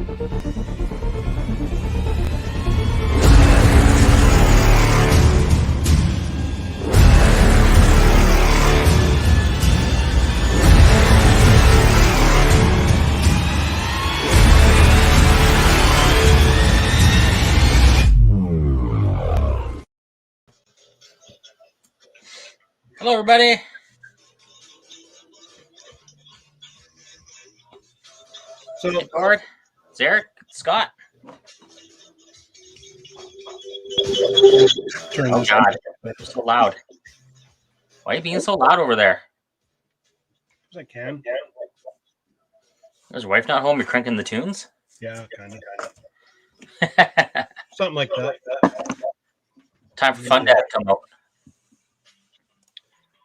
Hello, everybody. So, Hey, Bard. It's Eric. Scott. Oh, God. You're so loud. Why are you being so loud over there? as I can. Is your wife not home? You're cranking the tunes? Yeah, kind of. Something like that. Time for Fun Dad to come out.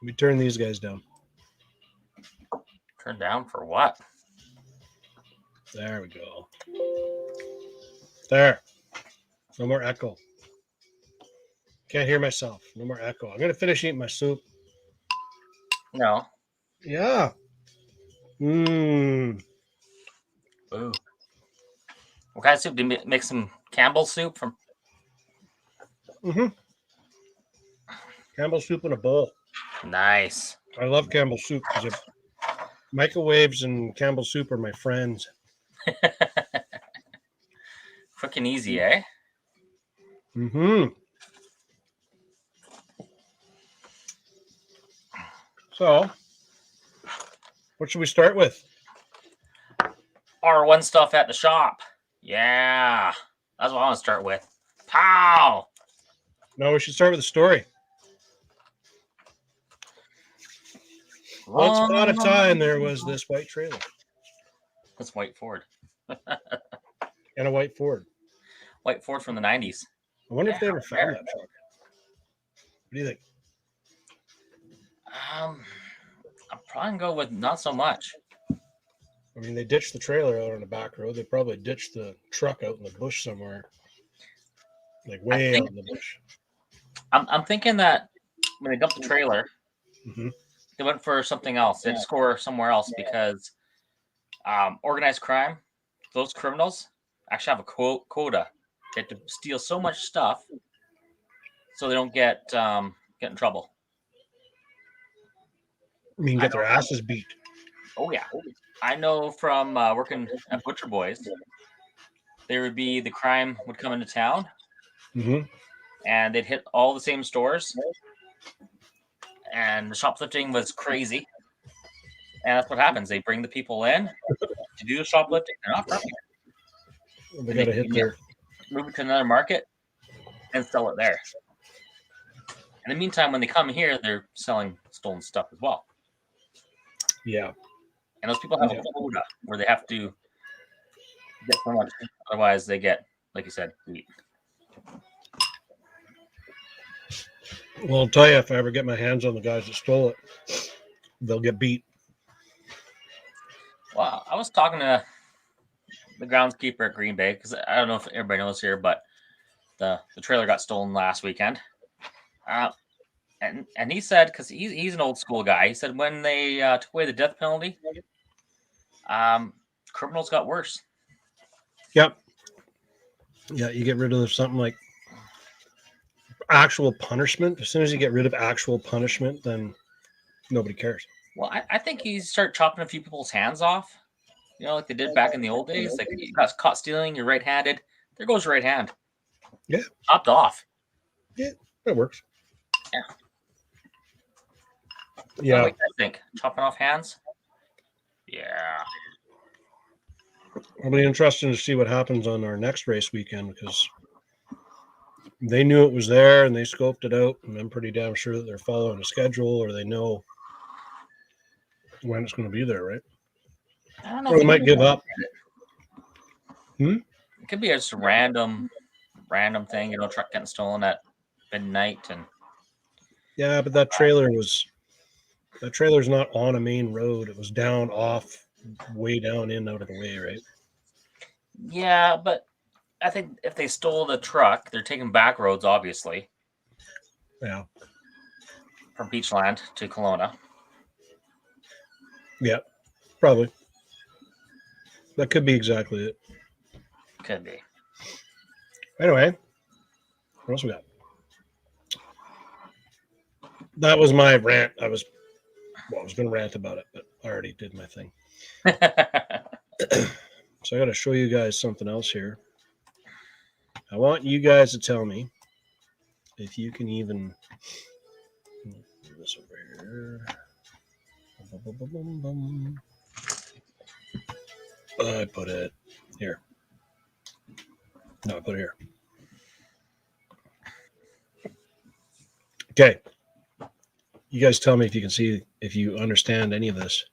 Let me turn these guys down. Turn down for what? There we go. There. No more echo. Can't hear myself. No more echo. I'm going to finish eating my soup. No. Yeah. Mmm. Ooh. What kind of soup? Did you make some Campbell's soup from? Mm-hmm. Campbell's soup in a bowl. Nice. I love Campbell's soup because microwaves and Campbell's soup are my friends. Quick and easy, eh? Mm-hmm. So, what should we start with? R1 stuff at the shop. Yeah. That's what I want to start with. Pow! No, we should start with a story. Once upon a time, there was this white trailer. That's white Ford. And a white Ford. White Ford from the 90s. I wonder if they ever found that truck. What do you think? I'm probably going to go with not so much. I mean, they ditched the trailer out on the back road. They probably ditched the truck out in the bush somewhere. Like way out in the bush. I'm thinking that when they dumped the trailer, they went for something else. They had to score somewhere else because organized crime, those criminals actually have a quota. They have to steal so much stuff so they don't get in trouble. I mean, get their asses beat. Oh, yeah. I know from working at Butcher Boys, there would be the crime would come into town, and they'd hit all the same stores, and the shoplifting was crazy. And that's what happens. They bring the people in to do the shoplifting. They're not from here. They got to hit their... Move it to another market and sell it there. In the meantime, when they come here, they're selling stolen stuff as well. Yeah. And those people have a quota where they have to get so much. Otherwise, they get, like you said, beat. Well, I'll tell you, if I ever get my hands on the guys that stole it, they'll get beat. Well, I was talking to the groundskeeper at Green Bay because I don't know if everybody knows here, but the trailer got stolen last weekend. And he said, because he's an old school guy, he said when they took away the death penalty, criminals got worse. Yep. Yeah, you get rid of something like actual punishment. As soon as you get rid of actual punishment, then nobody cares. Well, I think you start chopping a few people's hands off, like they did back in the old days. Like you got caught stealing, you're right-handed. There goes your right hand. Yeah. Chopped off. Yeah, that works. Yeah. Yeah. What do you think? Chopping off hands? Yeah. It'll be interesting to see what happens on our next race weekend because they knew it was there and they scoped it out, and I'm pretty damn sure that they're following a schedule or they know when it's going to be there, right? I don't know. Or they might give up. It could be just a random thing, truck getting stolen at midnight, and yeah, but that trailer's not on a main road. It was down off, way down in out of the way, right? Yeah, but I think if they stole the truck, they're taking back roads, obviously. Yeah. From Beachland to Kelowna. Yeah, probably. That could be exactly it. Could be. Anyway, what else we got? That was my rant. I was going to rant about it, but I already did my thing. So I got to show you guys something else here. I want you guys to tell me if you can even do this over here. I put it here. No, I put it here. Okay. You guys tell me if you can see, if you understand any of this.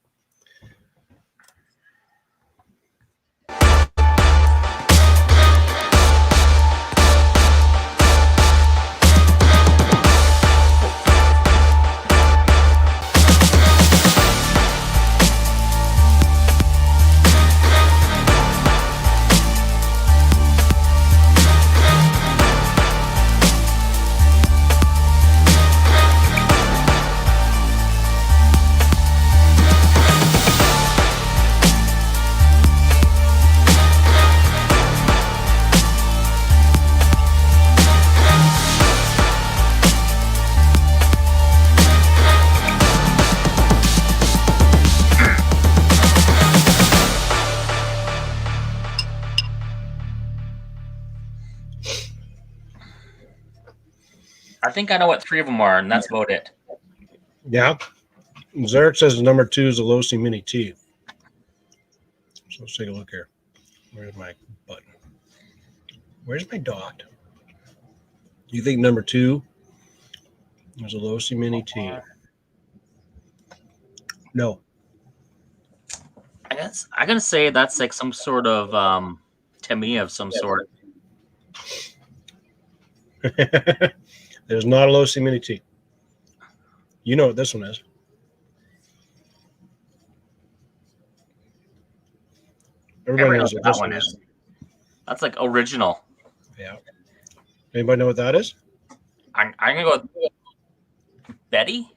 I think I know what 3 of them are, and that's about it. Yeah. Zarek says number 2 is the Losi Mini T. So let's take a look here. Where's my button? Where's my dot? You think number 2 is a Losi Mini T? No. I guess I'm gonna say that's like some sort of Tamiya of some sort. There's not a Losi Mini T. You know what this one is. Everybody knows what that this one is. That's like original. Yeah. Anybody know what that is? I'm gonna go with Betty.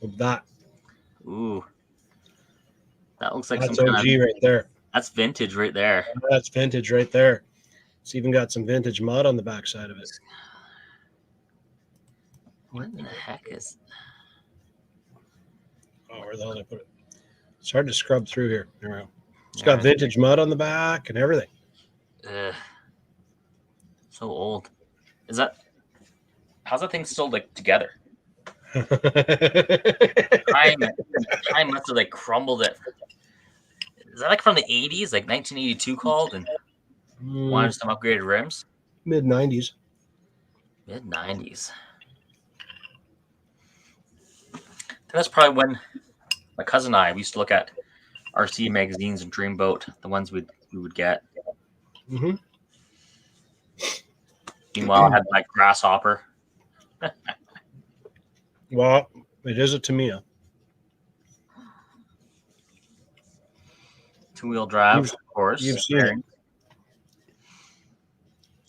With that. Ooh, that looks like That's some OG kind of, right there. That's vintage right there. That's vintage right there. It's even got some vintage mud on the backside of it. What the heck is? Oh, where the hell did I put it? It's hard to scrub through here. There we go. It's got vintage mud on the back and everything. Ugh. So old. Is that? How's that thing still like together? Time must have like crumbled it. Is that like from the 80s, like 1982 called, and wanted some upgraded rims? Mid 90s. Mid 90s. That's probably when my cousin and I we used to look at RC magazines and Dreamboat, the ones we would get. Mm-hmm. Meanwhile, I had like Grasshopper. Well, it is a Tamiya. 2-wheel drive, of course. You've seen it.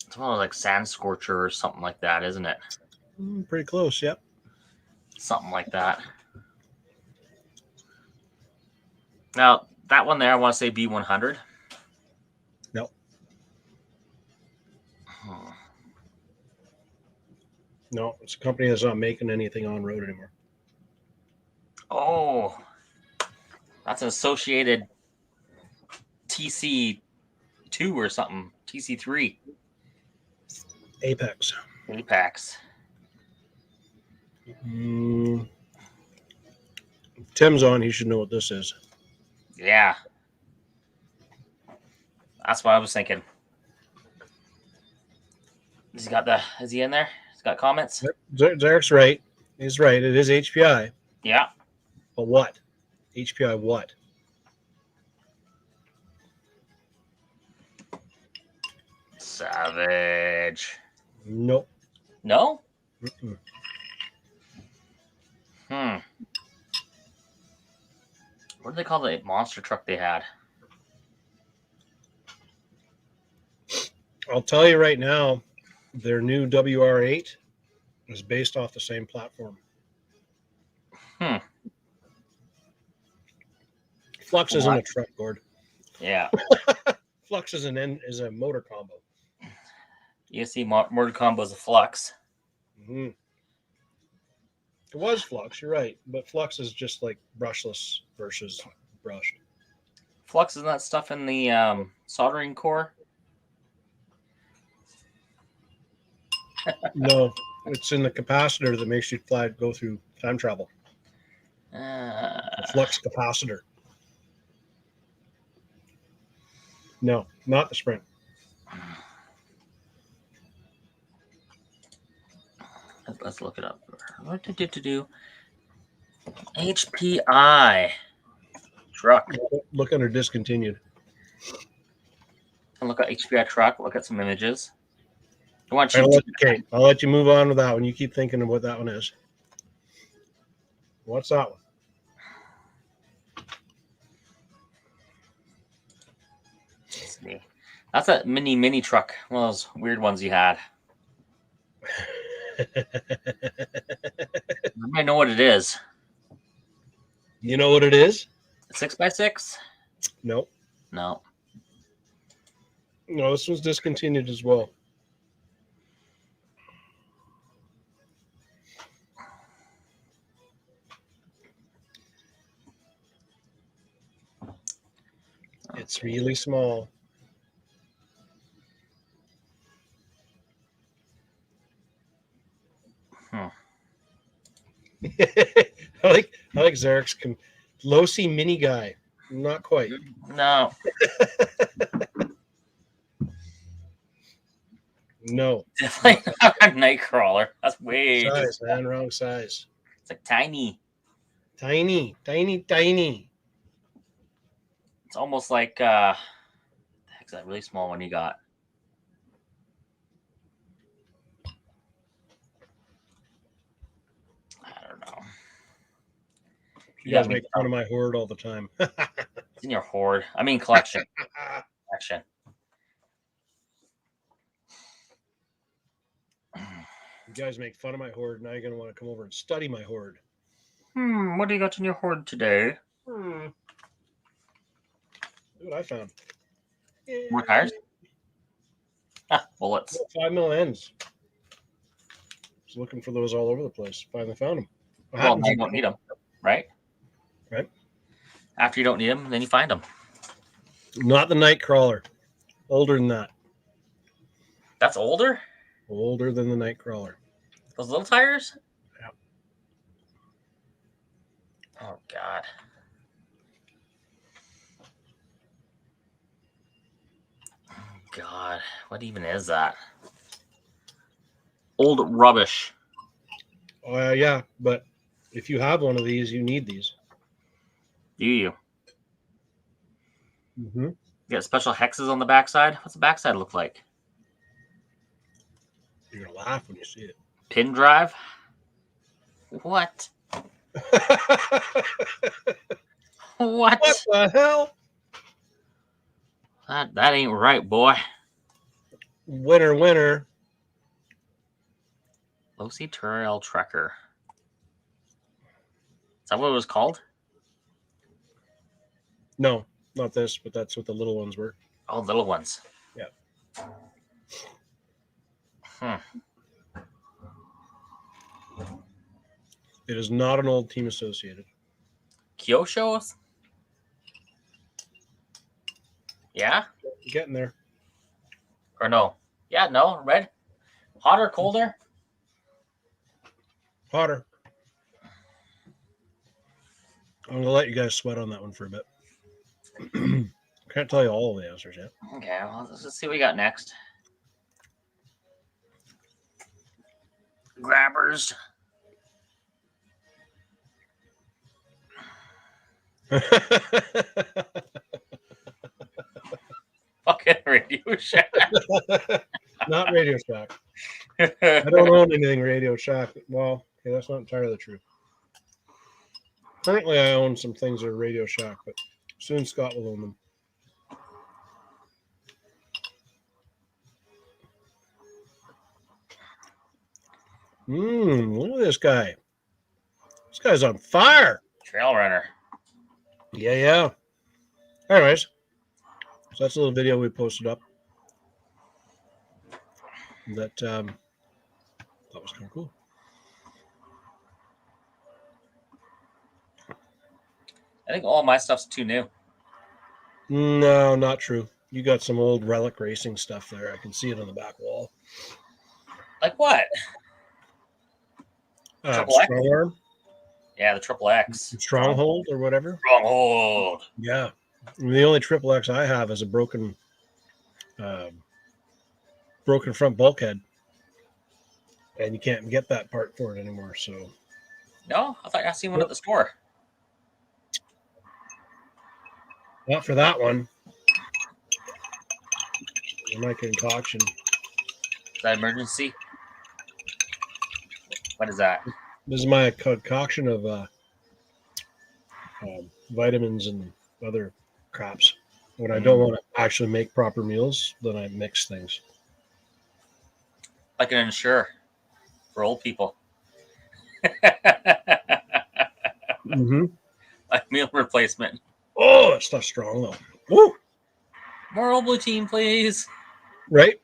It's one of like Sand Scorcher or something like that, isn't it? Pretty close, yep. Something like that. Now, that one there, I want to say B100. No. No, it's a company that's not making anything on road anymore. Oh, that's an associated TC2 or something. TC3. Apex. Tim's on. He should know what this is. Yeah. That's what I was thinking. Is he in there? He's got comments? Zarek's right. He's right. It is HPI. Yeah. But what? HPI what? Savage. Nope. No? Mm-mm. What do they call the monster truck they had? I'll tell you right now, their new WR8 is based off the same platform. Flux isn't a truck, Gord. Yeah. Flux is a motor combo. You see, motor combo is a flux. Mm-hmm. It was flux, you're right, but flux is just like brushless versus brushed. Flux isn't that stuff in the soldering core? No, it's in the capacitor that makes you go through time travel. The flux capacitor. No, not the Sprint. Let's look it up. What did it do? HPI truck. Look under discontinued. And look at HPI truck. Look at some images. I'll let you move on with that one. You keep thinking of what that one is. What's that one? Let's see. That's a mini truck. One of those weird ones you had. I know what it is. You know what it is? 6x6? Nope. No. No, this one's discontinued as well. It's really small. I like Zarek's low-C mini guy. Not quite. No. No. Definitely not a Nightcrawler. That's way size, man. Wrong size. It's like tiny. Tiny. It's almost like the heck's that really small one you got? I don't know. You guys make fun of my hoard all the time. It's in your hoard. I mean collection. Collection. You guys make fun of my hoard. Now you're going to want to come over and study my hoard. What do you got in your hoard today? Look what I found. More tires? Bullets. 5mm ends. Was looking for those all over the place. Finally found them. Well, now you don't need them, right? Right. After you don't need them, then you find them. Not the Nightcrawler. Older than that. That's older? Older than the Nightcrawler. Those little tires? Yeah. Oh, God. God, what even is that? Old rubbish. Yeah, but if you have one of these, you need these. Do you? Mm-hmm. You got special hexes on the backside? What's the backside look like? You're going to laugh when you see it. Pin drive? What? What? What the hell? That ain't right, boy. Winner. Low-C Trail Trekker. Is that what it was called? No, not this, but that's what the little ones were. Oh, little ones. Yeah. It is not an old Team Associated. Kyosho? Yeah? Getting there. Or no? Yeah, no. Red? Hotter, colder? Hotter. I'm going to let you guys sweat on that one for a bit. Can't tell you all the answers yet. Okay, well, let's just see what we got next. Grabbers. Fucking Radio Shack. Not Radio Shack. I don't own anything Radio Shack. Well, okay, that's not entirely true. Currently, I own some things that are Radio Shack, but soon Scott will own them. Look at this guy. This guy's on fire. Trail runner. Yeah. Anyways, So that's a little video we posted up. That was kind of cool. I think all my stuff's too new. No, not true. You got some old relic racing stuff there. I can see it on the back wall. Like what? Triple X? Strong arm? Yeah, the Triple X. Stronghold or whatever? Stronghold. Yeah. The only Triple X I have is a broken front bulkhead. And you can't get that part for it anymore. So no, I thought I seen one at the store. Not for that one. My concoction. Is that emergency? What is that? This is my concoction of vitamins and other craps. When I don't want to actually make proper meals, then I mix things. Like an Ensure for old people. Like meal replacement. Oh, that stuff's strong though. Woo! More Ovaltine, please. Right?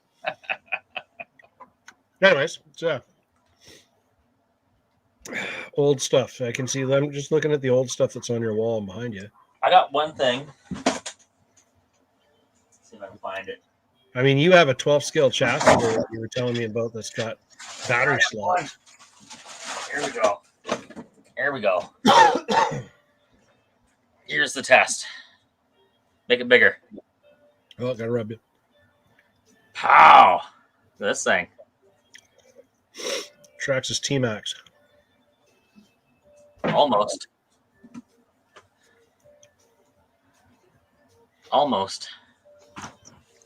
Anyways, so old stuff. I can see them just looking at the old stuff that's on your wall and behind you. I got one thing. Let's see if I can find it. I mean, you have a 12-scale chassis that you were telling me about that's got battery slots. Here we go. Here we go. Here's the test. Make it bigger. Oh, gotta rub you. Pow! This thing. Traxxas T-Max. Almost. Almost.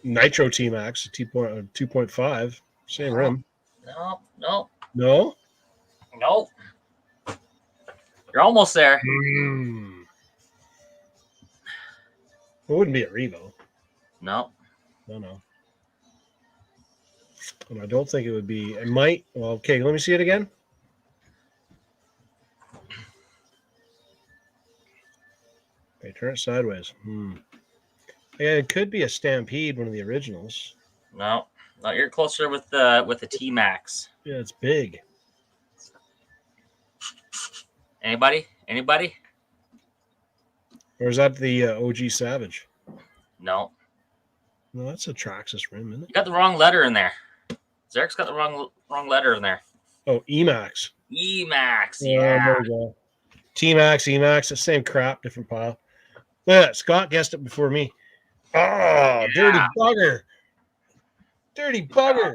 Nitro T-Max, 2.5. Same rim. No. No? Nope. You're almost there. It wouldn't be a Revo. No. No. And I don't think it would be. It might. Well, okay, let me see it again. Okay, turn it sideways. Yeah, it could be a Stampede, one of the originals. No. You're closer with the T-Max. Yeah, it's big. Anybody? Or is that the OG Savage? No. No, that's a Traxxas rim, isn't it? You got the wrong letter in there. Zerek's got the wrong letter in there. Oh, Emax. Emax, yeah. There we go. T-Max, Emax, the same crap, different pile. Look at that. Scott guessed it before me. Oh, yeah. Dirty bugger. Dirty bugger.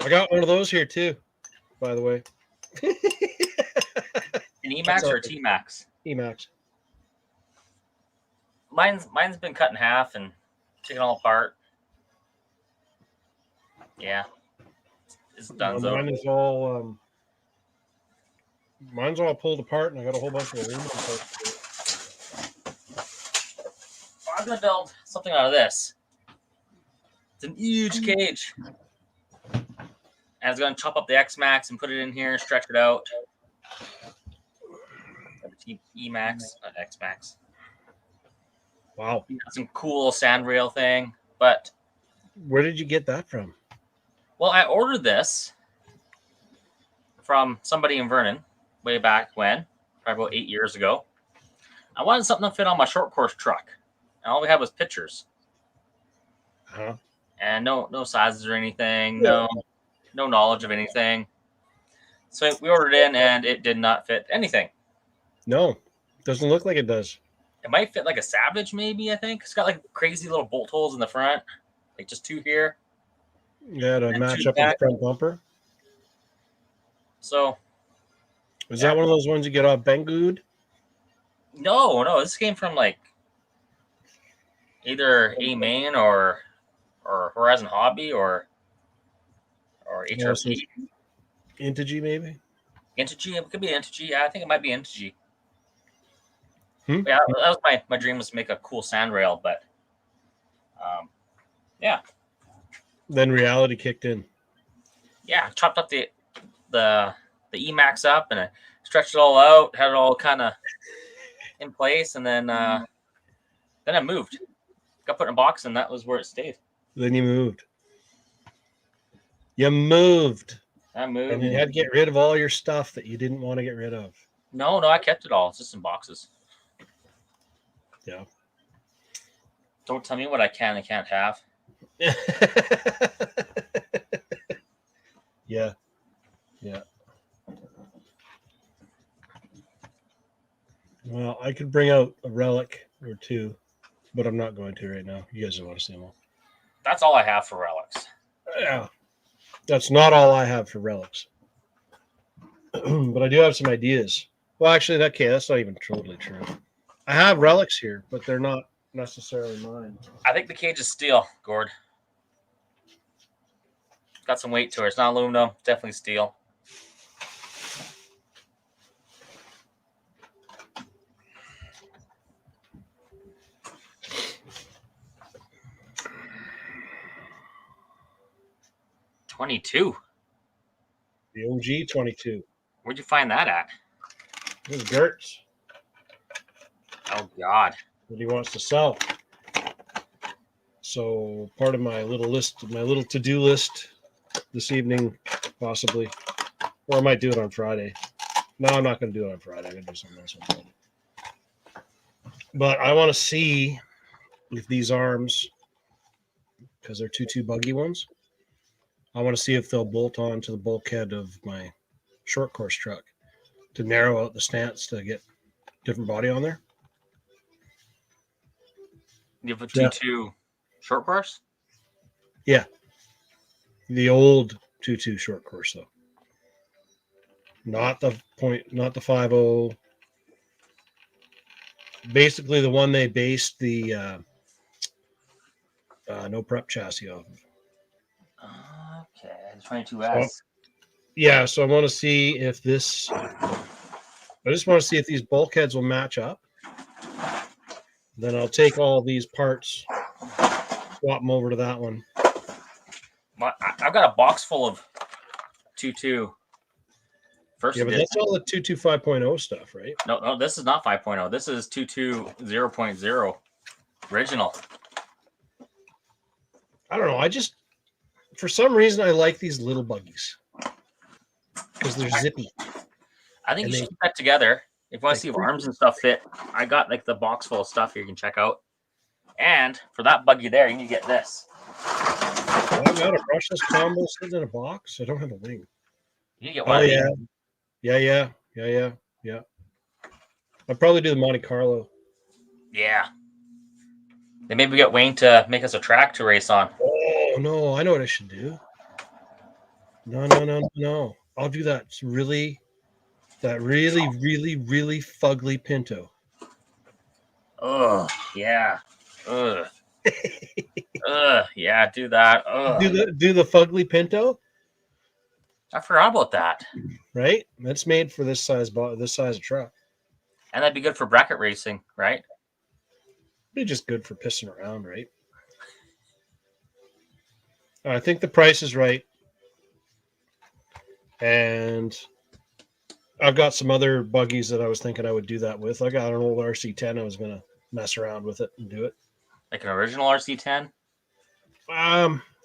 I got one of those here too, by the way. An Emax or a T-Max? Emax. Mine's been cut in half and taken all apart. Yeah. It's done. Mine's all pulled apart, and I got a whole bunch of aluminum parts. I'm gonna build something out of this. It's an huge cage. And it's gonna chop up the X-Max and put it in here, stretch it out. E-Max, not X-Max. Wow. Some cool sand rail thing, but where did you get that from? Well, I ordered this from somebody in Vernon way back when, probably about 8 years ago. I wanted something to fit on my short course truck, and all we had was pictures. And no sizes or anything, no knowledge of anything. So we ordered in, and it did not fit anything. No, doesn't look like it does. It might fit like a Savage, maybe, I think. It's got like crazy little bolt holes in the front, like just two here. Yeah, to match up with the front bumper. So, is that one of those ones you get off Banggood? No. This came from like either A Main or Horizon Hobby or HRP. Intigi, maybe. Intigi, it could be Intigi. Yeah, I think it might be Intigi. Yeah, that was my dream, was to make a cool sand rail, but yeah. Then reality kicked in. Yeah, chopped up the Emax up and I stretched it all out, had it all kind of in place, and then I moved Got put in a box, and that was where it stayed. Then you moved. You moved. I moved. And you had to get rid of all your stuff that you didn't want to get rid of. No, I kept it all. It's just in boxes. Yeah. Don't tell me what I can and can't have. Yeah. Yeah. Well, I could bring out a relic or two, but I'm not going to right now. You guys don't want to see them all. That's all I have for relics. Yeah. That's not all I have for relics. But I do have some ideas. Well, actually, that's not even totally true. I have relics here, but they're not necessarily mine. I think the cage is steel, Gord. Got some weight to it. It's not aluminum. Definitely steel. $22. The OG 22. Where'd you find that at? This is Gertz. Oh God. That he wants to sell. So part of my little list, my little to-do list this evening, possibly, or I might do it on Friday. No, I'm not going to do it on Friday. I'm going to do something else on Friday. But I want to see if these arms, because they're 2.2 buggy ones, I want to see if they'll bolt on to the bulkhead of my short course truck to narrow out the stance to get different body on there. You have a 2.2 short course? Yeah. The old 2.2 short course, though. Not the 5.0. Basically, the one they based the no prep chassis off of. Okay, 22S. So I want to see if this. I just want to see if these bulkheads will match up. Then I'll take all these parts, swap them over to that one. I've got a box full of 2.2. But that's all the 2.2 5.0 stuff, right? No, this is not 5.0. This is 2.2 0.0 original. I don't know. For some reason, I like these little buggies because they're zippy. I think you should keep that together. If you want to see if arms and stuff fit, I got like the box full of stuff here you can check out. And for that buggy there, you need to get this. Well, I've got a brushless combo sitting in a box. I don't have a wing. You get one. Yeah. I'd probably do the Monte Carlo. Yeah. Then maybe get Wayne to make us a track to race on. Oh no, I know what I should do. No. I'll do that really fugly Pinto. Oh yeah. Yeah, do that. Do the fugly Pinto. I forgot about that. Right? That's made for this size of truck. And that'd be good for bracket racing, right? Be just good for pissing around, right? I think the price is right. And I've got some other buggies that I was thinking I would do that with. I got an old RC10. I was going to mess around with it and do it. Like an original RC10?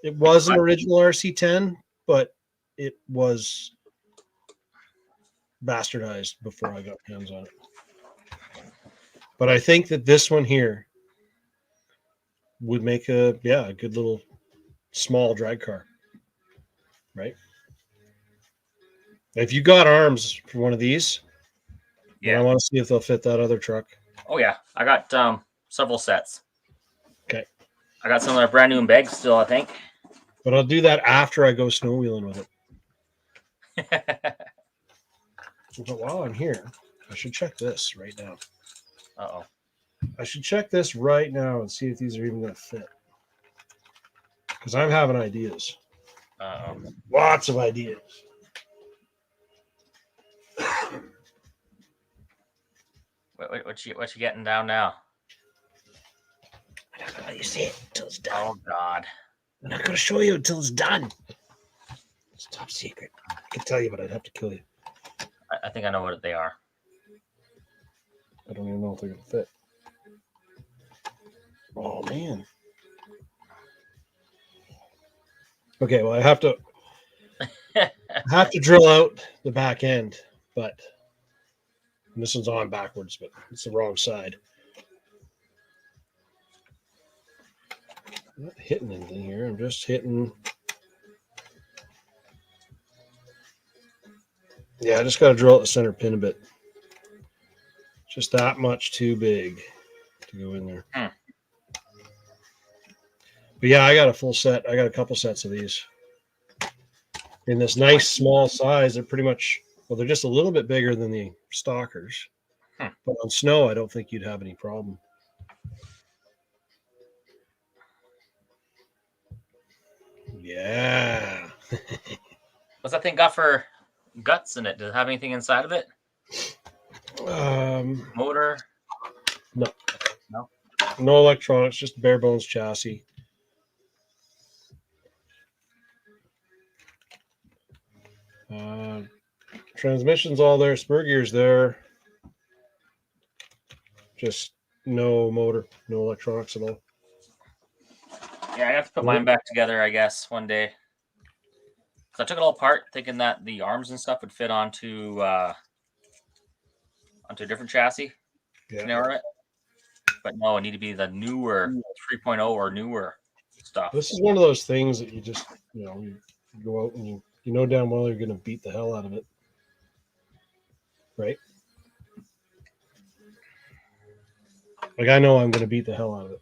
It was an original RC10, but it was bastardized before I got hands on it. But I think that this one here would make a good little small drag car, right? If you got arms for one of these, then I want to see if they'll fit that other truck. Oh yeah, I got several sets. Okay, I got some that are brand new in bags still, I think. But I'll do that after I go snow wheeling with it. But while I'm here, I should check this right now. Uh-oh. I should check this right now and see if these are even going to fit. Because I'm having ideas. Uh-oh. Lots of ideas. What you getting down now? I'm not going to let you see it until it's done. Oh, God. I'm not going to show you until it's done. It's top secret. I can tell you, but I'd have to kill you. I think I know what they are. I don't even know if they're going to fit. Oh, man. Okay, well, I have to drill out the back end, but this one's on backwards, but it's the wrong side. I'm not hitting anything here. I'm just hitting. Yeah, I just got to drill out the center pin a bit. Just that much too big to go in there. But yeah, I got a full set. I got a couple sets of these. In this nice small size, they're pretty much, well, they're just a little bit bigger than the stalkers. But on snow, I don't think you'd have any problem. Yeah. What's that thing got for guts in it? Does it have anything inside of it? Motor? No. No electronics, just bare bones chassis. Transmission's all there, spur gear's there. Just no motor, no electronics at all. Yeah, I have to put mine back together, I guess, one day. So I took it all apart, thinking that the arms and stuff would fit onto a different chassis to narrow it. But no, it need to be the newer 3.0 or newer stuff. This is one of those things that you just, you go out and you know damn well you're going to beat the hell out of it. Right? Like, I know I'm going to beat the hell out of it.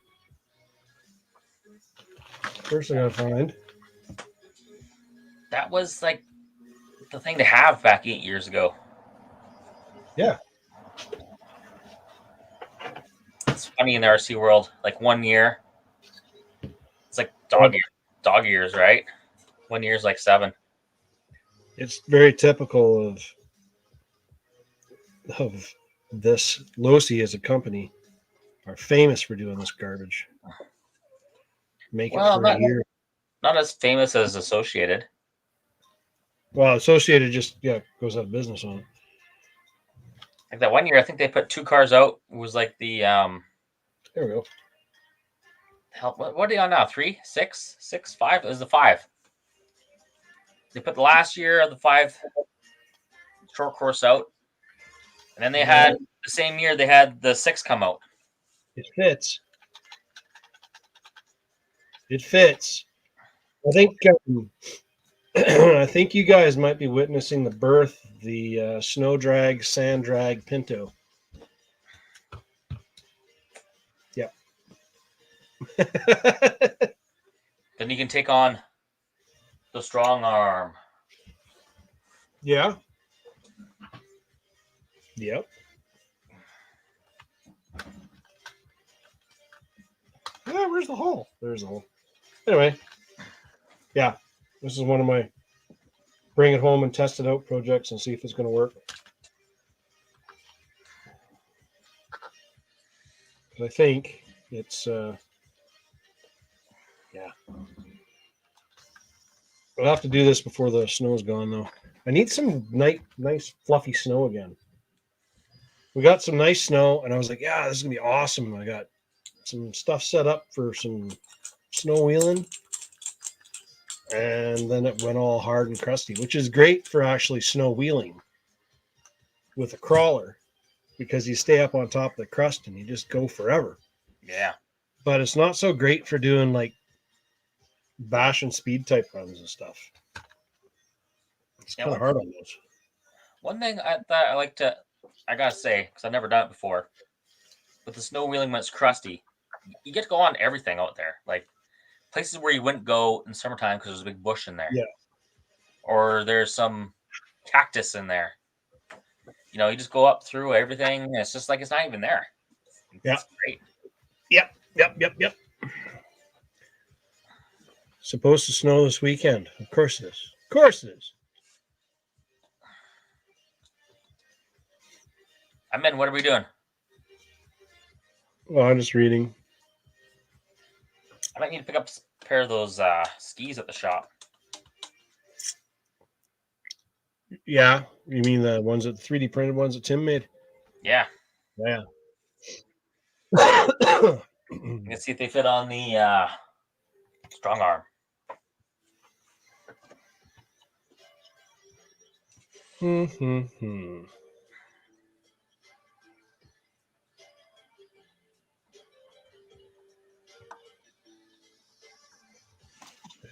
First, I got to find. That was like the thing to have back 8 years ago. Yeah. It's funny in the RC world, like 1 year. It's like dog years, right? 1 year's like 7. It's very typical of this. Losi as a company are famous for doing this garbage. Make it for a year. Not as famous as Associated. Well, Associated just goes out of business on it. Like that 1 year, I think they put 2 cars out. It was like the There we go. Hell, what are they on now? 3, 6, 6, 5? It was the 5. They put the last year of the 5 short course out, and then they had the same year they had the 6 come out. It fits. It fits. I think I think you guys might be witnessing the birth of the snow drag, sand drag Pinto. Yeah. Then you can take on the strong arm. Yeah. Yep. Yeah, where's the hole? There's the hole. Anyway, yeah, this is one of my bring it home and test it out projects and see if it's going to work. I think it's, yeah. I'll have to do this before the snow's gone, though. I need some nice fluffy snow again. We got some nice snow, and I was like, yeah, this is going to be awesome. I got some stuff set up for some snow wheeling, and then it went all hard and crusty, which is great for actually snow wheeling with a crawler because you stay up on top of the crust and you just go forever. Yeah. But it's not so great for doing like bash and speed type runs and stuff. It's kind of hard on those. One thing I like to, I gotta say, because I've never done it before, but the snow wheeling when it's crusty, you get to go on everything out there. Like places where you wouldn't go in summertime because there's a big bush in there. Yeah. Or there's some cactus in there. You know, you just go up through everything. And it's just like it's not even there. Yeah. It's great. Yep. Supposed to snow this weekend. Of course it is. Of course it is. I'm in. What are we doing? Well, I'm just reading. I might need to pick up a pair of those skis at the shop. Yeah. You mean the ones that 3D printed ones that Tim made? Yeah. Yeah. You can see if they fit on the strong arm. Mm-hmm.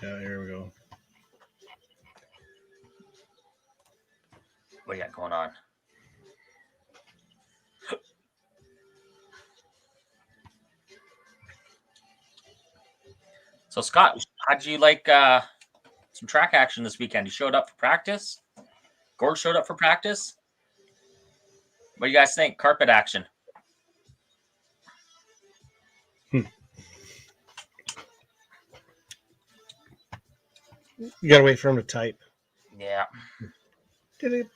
Yeah, here we go. What do you got going on? So, Scott, how'd you like some track action this weekend? You showed up for practice? Gord showed up for practice? What do you guys think? Carpet action. You gotta wait for him to type. Yeah. Beep,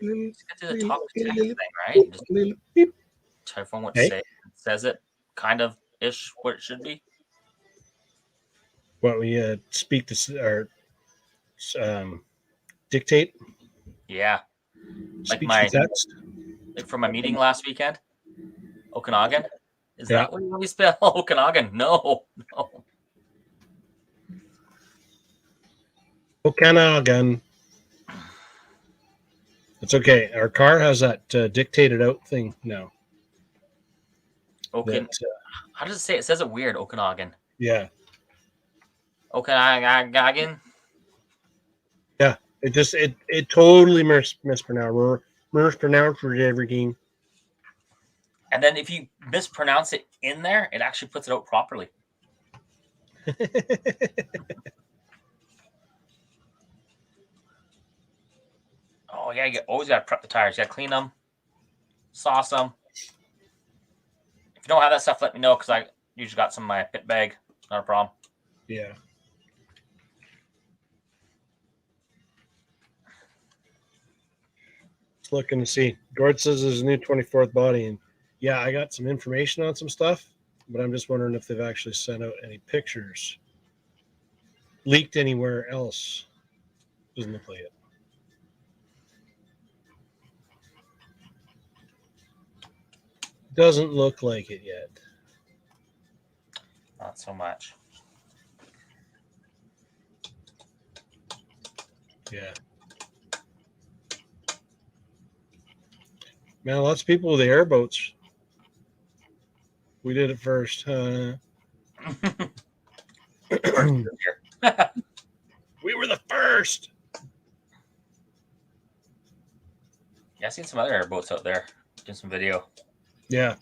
Let's get to the top of the text thing, right? Just type on what to say. It says it kind of ish what it should be. What we speak to or dictate? Yeah. Like Speech to text? like from my meeting last weekend. Okanagan. Is Yeah. that what you want me to spell? Okanagan. No. Okanagan. It's okay. Our car has that dictated out thing now. How does it say it? It says it weird. Okanagan. Yeah. Okanagan. Yeah. It totally mispronounced. Mispronounced everything. And then if you mispronounce it in there, it actually puts it out properly. Oh yeah, you always gotta prep the tires. You gotta clean them, sauce them. If you don't have that stuff, let me know because I usually got some in my pit bag. Not a problem. Yeah. Just looking to see. Gord says there's a new 24th body, and yeah, I got some information on some stuff, but I'm just wondering if they've actually sent out any pictures. Leaked anywhere else. Doesn't look like it. Doesn't look like it yet. Not so much. Yeah. Man, lots of people with the airboats. We did it first. We were the first. Yeah, I've seen some other airboats out there doing some video. Yeah.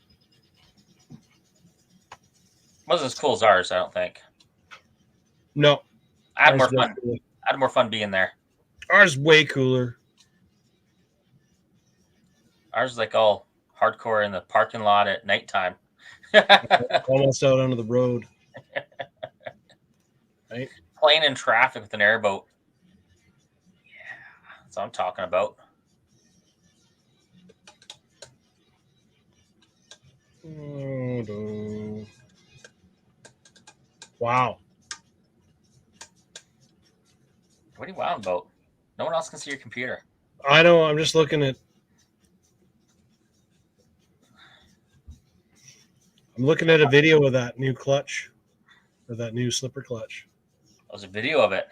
Wasn't as cool as ours, I don't think. No. I had more fun. I had more fun being there. Ours is way cooler. Ours is like all hardcore in the parking lot at nighttime. Almost out onto the road. Right? Playing in traffic with an airboat. Yeah, that's what I'm talking about. Oh, no. Wow. What are you wowing about? No one else can see your computer. I know. I'm just looking at. I'm looking at a video of that new clutch, or that new slipper clutch. There's a video of it.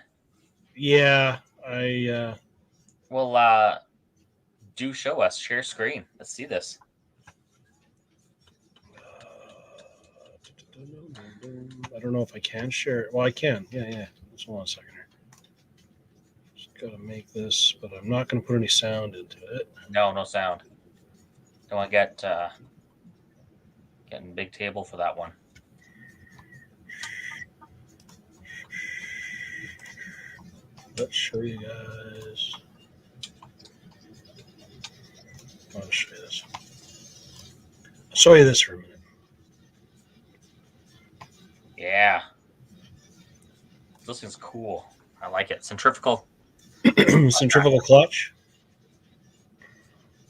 Yeah, Well, do show us. Share screen. Let's see this. I don't know if I can share it. Well, I can. Yeah. Just hold on a second here. Just gotta make this, but I'm not gonna put any sound into it. No sound. Don't want to get getting big table for that one. Let's show you guys. I'll show you this. I'll show you this for a minute. Yeah. This thing's cool. I like it. Centrifugal. Centrifugal clutch.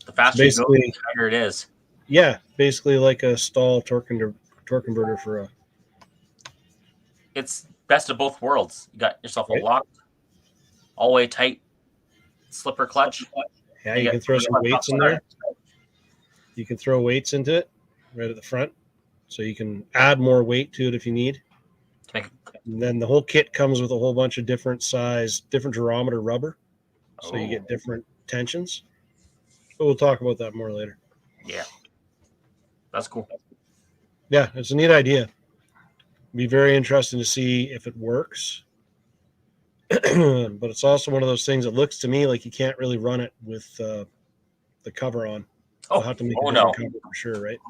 The faster you go, the tighter it is. Yeah, basically like a stall torque converter for a. It's best of both worlds. You got yourself a locked, all the way tight slipper clutch. Yeah, you can throw some weights in there. You can throw weights into it right at the front, so you can add more weight to it if you need. And then the whole kit comes with a whole bunch of different size, different durometer rubber. so you get different tensions. But we'll talk about that more later. Yeah, that's cool. Yeah, it's a neat idea. Be very interesting to see if it works. But it's also one of those things that looks to me like you can't really run it with the cover on. You'll have to make a different cover for sure, right?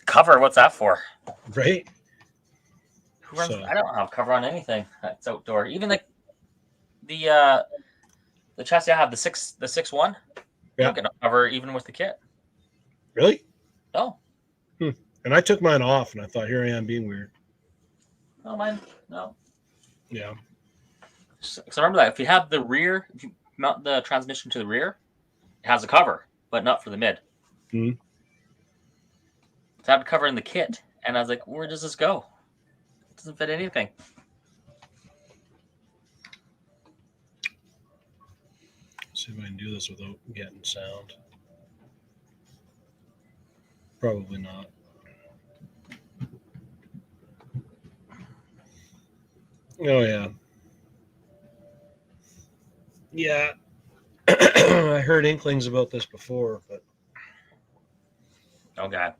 Cover? What's that for? Right? Who runs? I don't have cover on anything that's outdoor. Even the chassis I have, the 6.1. You don't get no cover even with the kit. Really? No. And I took mine off, and I thought, here I am being weird. No, mine, no. Yeah. So remember that if you have if you mount the transmission to the rear, it has a cover, but not for the mid. Mm-hmm. So I have a cover in the kit, and I was like, where does this go? It doesn't fit anything. Let's see if I can do this without getting sound. Probably not. Oh, yeah. Yeah. I heard inklings about this before, but. Oh, God.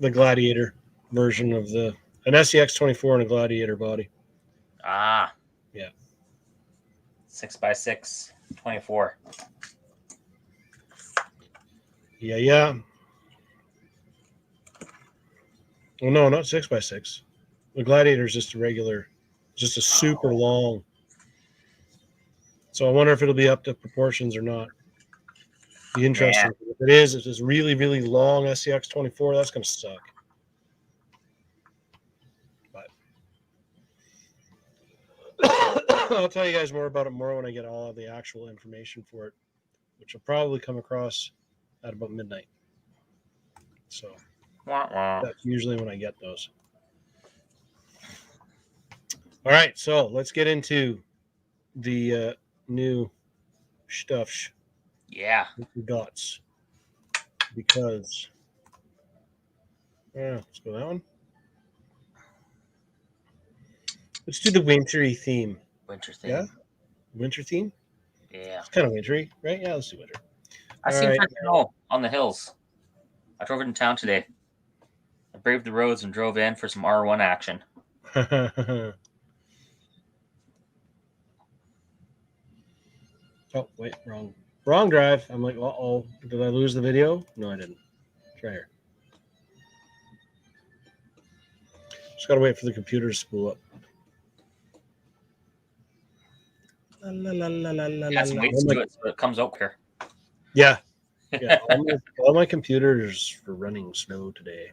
The Gladiator version of an SEX24 and a Gladiator body. Ah. Yeah. 6x6, 24. Yeah. Well, no, not 6x6. The Gladiator is just a super long. So I wonder if it'll be up to proportions or not. Be interesting. Man. If it is, it's this really, really long SEX24. That's going to suck. But I'll tell you guys more about it when I get all of the actual information for it, which will probably come across at about midnight. So that's usually when I get those. All right, so let's get into the new stuff. Yeah. We got, because let's go that one. Let's do the wintry theme. Winter theme. Yeah, winter theme. Yeah, it's kind of wintry, right? Yeah, let's do winter. I seen snow on the hills. I drove in town today. I braved the roads and drove in for some R1 action. Oh, wait, wrong drive. I'm like, uh-oh, did I lose the video? No, I didn't. Try here. Just gotta wait for the computer to spool up. Got some weights to it, so it comes out clear. Yeah. All my computers are running slow today.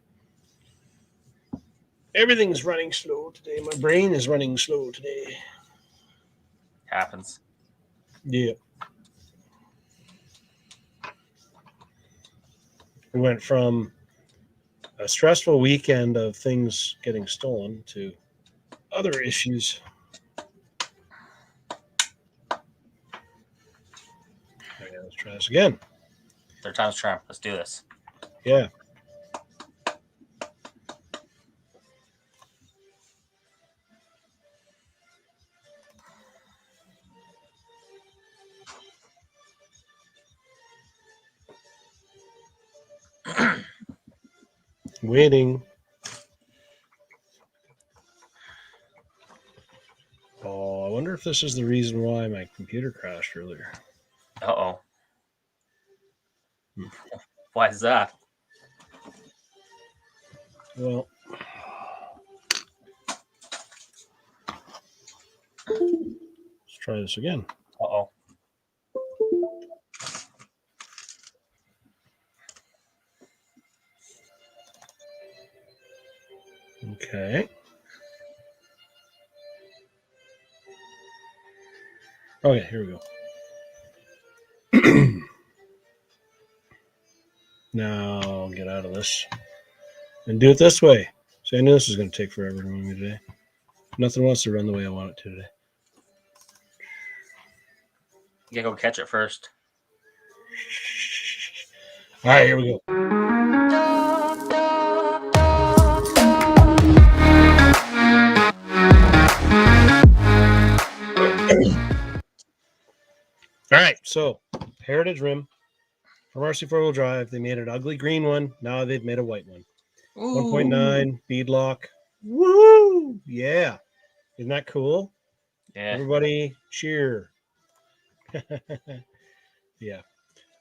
Everything's running slow today. My brain is running slow today. Happens. Yeah. We went from a stressful weekend of things getting stolen to other issues. Okay, let's try this again. Third time's charm. Let's do this. Yeah. Waiting. Oh, I wonder if this is the reason why my computer crashed earlier. Uh-oh. Why is that? Well, let's try this again. Uh-oh. Okay. Okay, here we go. Now I'll get out of this and do it this way. So I knew this was going to take forever to run me today. Nothing wants to run the way I want it to today. You gotta go catch it first. All right, here we go. So Heritage rim from RC 4-wheel drive. They made an ugly green one. Now they've made a white one. Ooh. 1.9 beadlock. Woo! Yeah. Isn't that cool? Yeah. Everybody cheer. Yeah.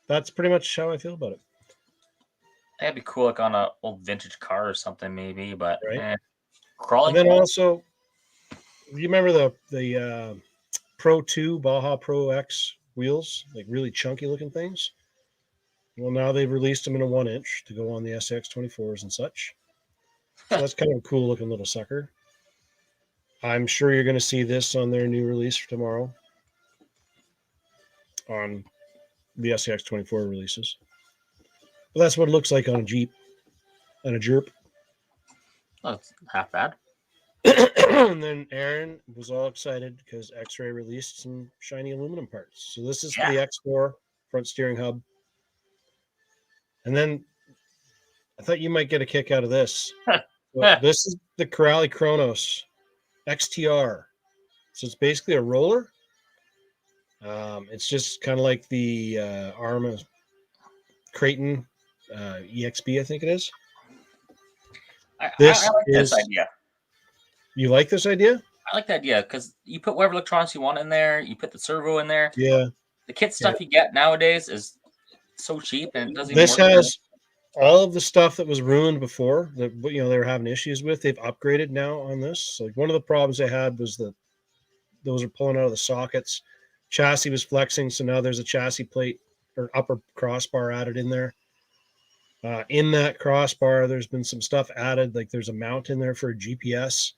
That's pretty much how I feel about it. That'd be cool, like on a old vintage car or something, maybe. But Right. crawling. And then also, you remember the Pro 2 Baja Pro X wheels, like really chunky looking things? Well, now they've released them in a 1-inch to go on the SX24s and such. So that's kind of a cool looking little sucker. I'm sure you're going to see this on their new release for tomorrow on the SX24 releases. But that's what it looks like on a Jeep and a Jerp. Oh, it's half bad. And then Aaron was all excited because X-Ray released some shiny aluminum parts. So this is for the X4 front steering hub. And then I thought you might get a kick out of this. Well, this is the Corrali Kronos XTR. So it's basically a roller. It's just kind of like the Arma Creighton EXB, I think it is. I like this idea. You like this idea? I like the idea because you put whatever electronics you want in there. You put the servo in there. Yeah. The kit stuff you get nowadays is so cheap and it doesn't even This work. has all of the stuff that was ruined before that they were having issues with. They've upgraded now on this. So like one of the problems they had was that those are pulling out of the sockets. Chassis was flexing, so now there's a chassis plate or upper crossbar added in there. In that crossbar, there's been some stuff added, like there's a mount in there for a GPS,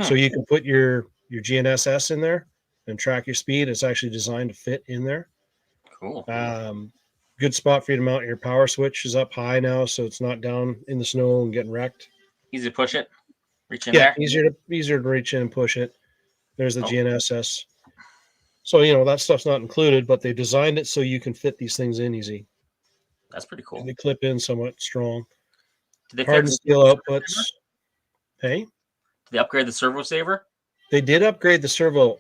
so you can put your GNSS in there and track your speed. It's actually designed to fit in there. Cool. Good spot for you to mount your power switch is up high now, so it's not down in the snow and getting wrecked. Easy to push it, reach in there. Easier to reach in and push it. There's the GNSS. So that stuff's not included, but they designed it so you can fit these things in easy. That's pretty cool. And they clip in somewhat strong. Did they hardened steel outputs. Hey? Did they upgrade the servo saver? They did upgrade the servo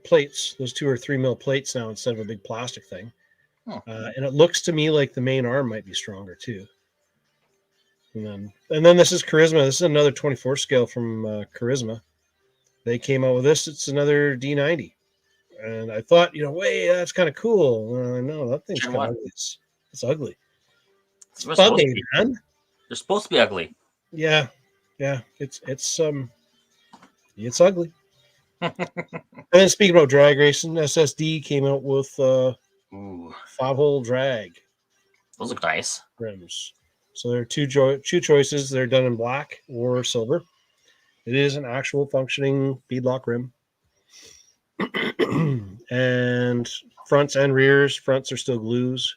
plates. Those 2 or 3 mil plates now instead of a big plastic thing. And it looks to me like the main arm might be stronger too. And then this is Charisma. This is another 24 scale from Charisma. They came out with this. It's another D90. And I thought, wait, that's kind of cool. No, that thing's kind of ugly. It's ugly. It's ugly, man. They're supposed to be ugly. Yeah. It's ugly. And then speaking about drag racing, SSD came out with 5-hole drag. Those look nice. Rims. So there are two choices. They're done in black or silver. It is an actual functioning beadlock rim. And fronts and rears. Fronts are still glues.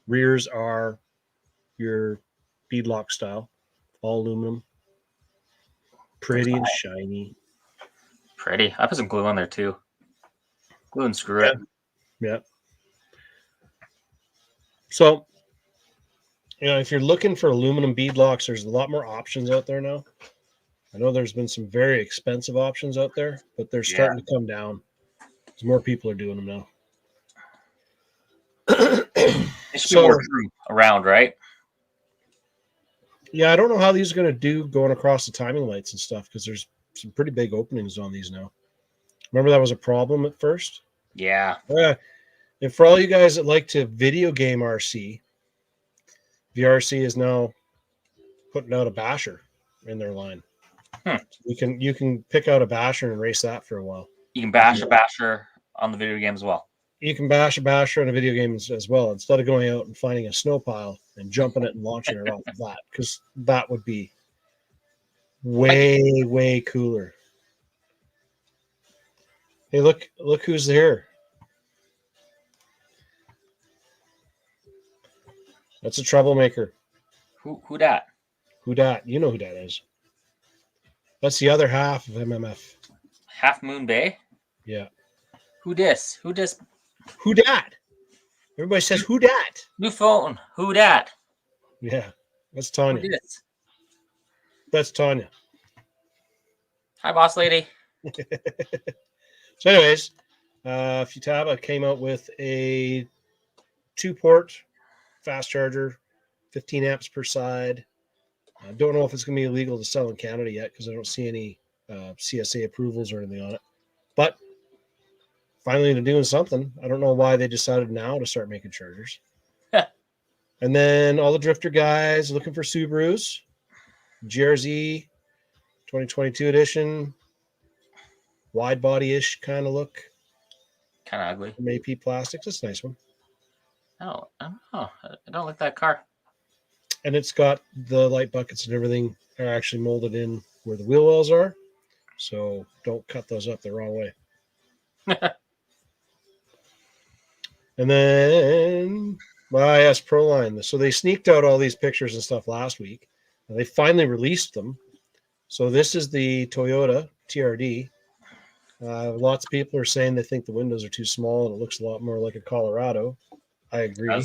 Rears are your beadlock style, all aluminum. Pretty and shiny. Pretty. I put some glue on there too. Glue and screw it. Yeah. So, if you're looking for aluminum beadlocks, there's a lot more options out there now. I know there's been some very expensive options out there, but they're starting to come down. Because more people are doing them now. They should be more true around, right? Yeah, I don't know how these are going to do going across the timing lights and stuff because there's some pretty big openings on these now. Remember that was a problem at first? Yeah. And for all you guys that like to video game RC, VRC is now putting out a basher in their line. You can pick out a basher and race that for a while. You can bash a basher on the video game as well. You can bash a basher on a video game as well, instead of going out and finding a snow pile and jumping it and launching it off of that, because that would be way cooler. Hey, look who's here. That's a troublemaker. Who dat? Who dat? You know who that is. That's the other half of MMF. Half Moon Bay? Yeah. Who dis? Who dis? Who dat? Everybody says who dat? New phone. Who dat? Yeah. That's Tanya. Who dis? That's Tanya. Hi, boss lady. So anyways, Futaba came out with a 2-port fast charger, 15 amps per side. I don't know if it's going to be illegal to sell in Canada yet because I don't see any CSA approvals or anything on it. But finally, they're doing something. I don't know why they decided now to start making chargers. And then all the drifter guys looking for Subarus. GRZ 2022 edition, wide body-ish kind of look. Kind of ugly. From AP Plastics. It's a nice one. Oh, I don't know. I don't like that car. And it's got the light buckets and everything are actually molded in where the wheel wells are. So don't cut those up the wrong way. And then YS Proline. So they sneaked out all these pictures and stuff last week. And they finally released them. So this is the Toyota TRD. Lots of people are saying they think the windows are too small and it looks a lot more like a Colorado. I agree.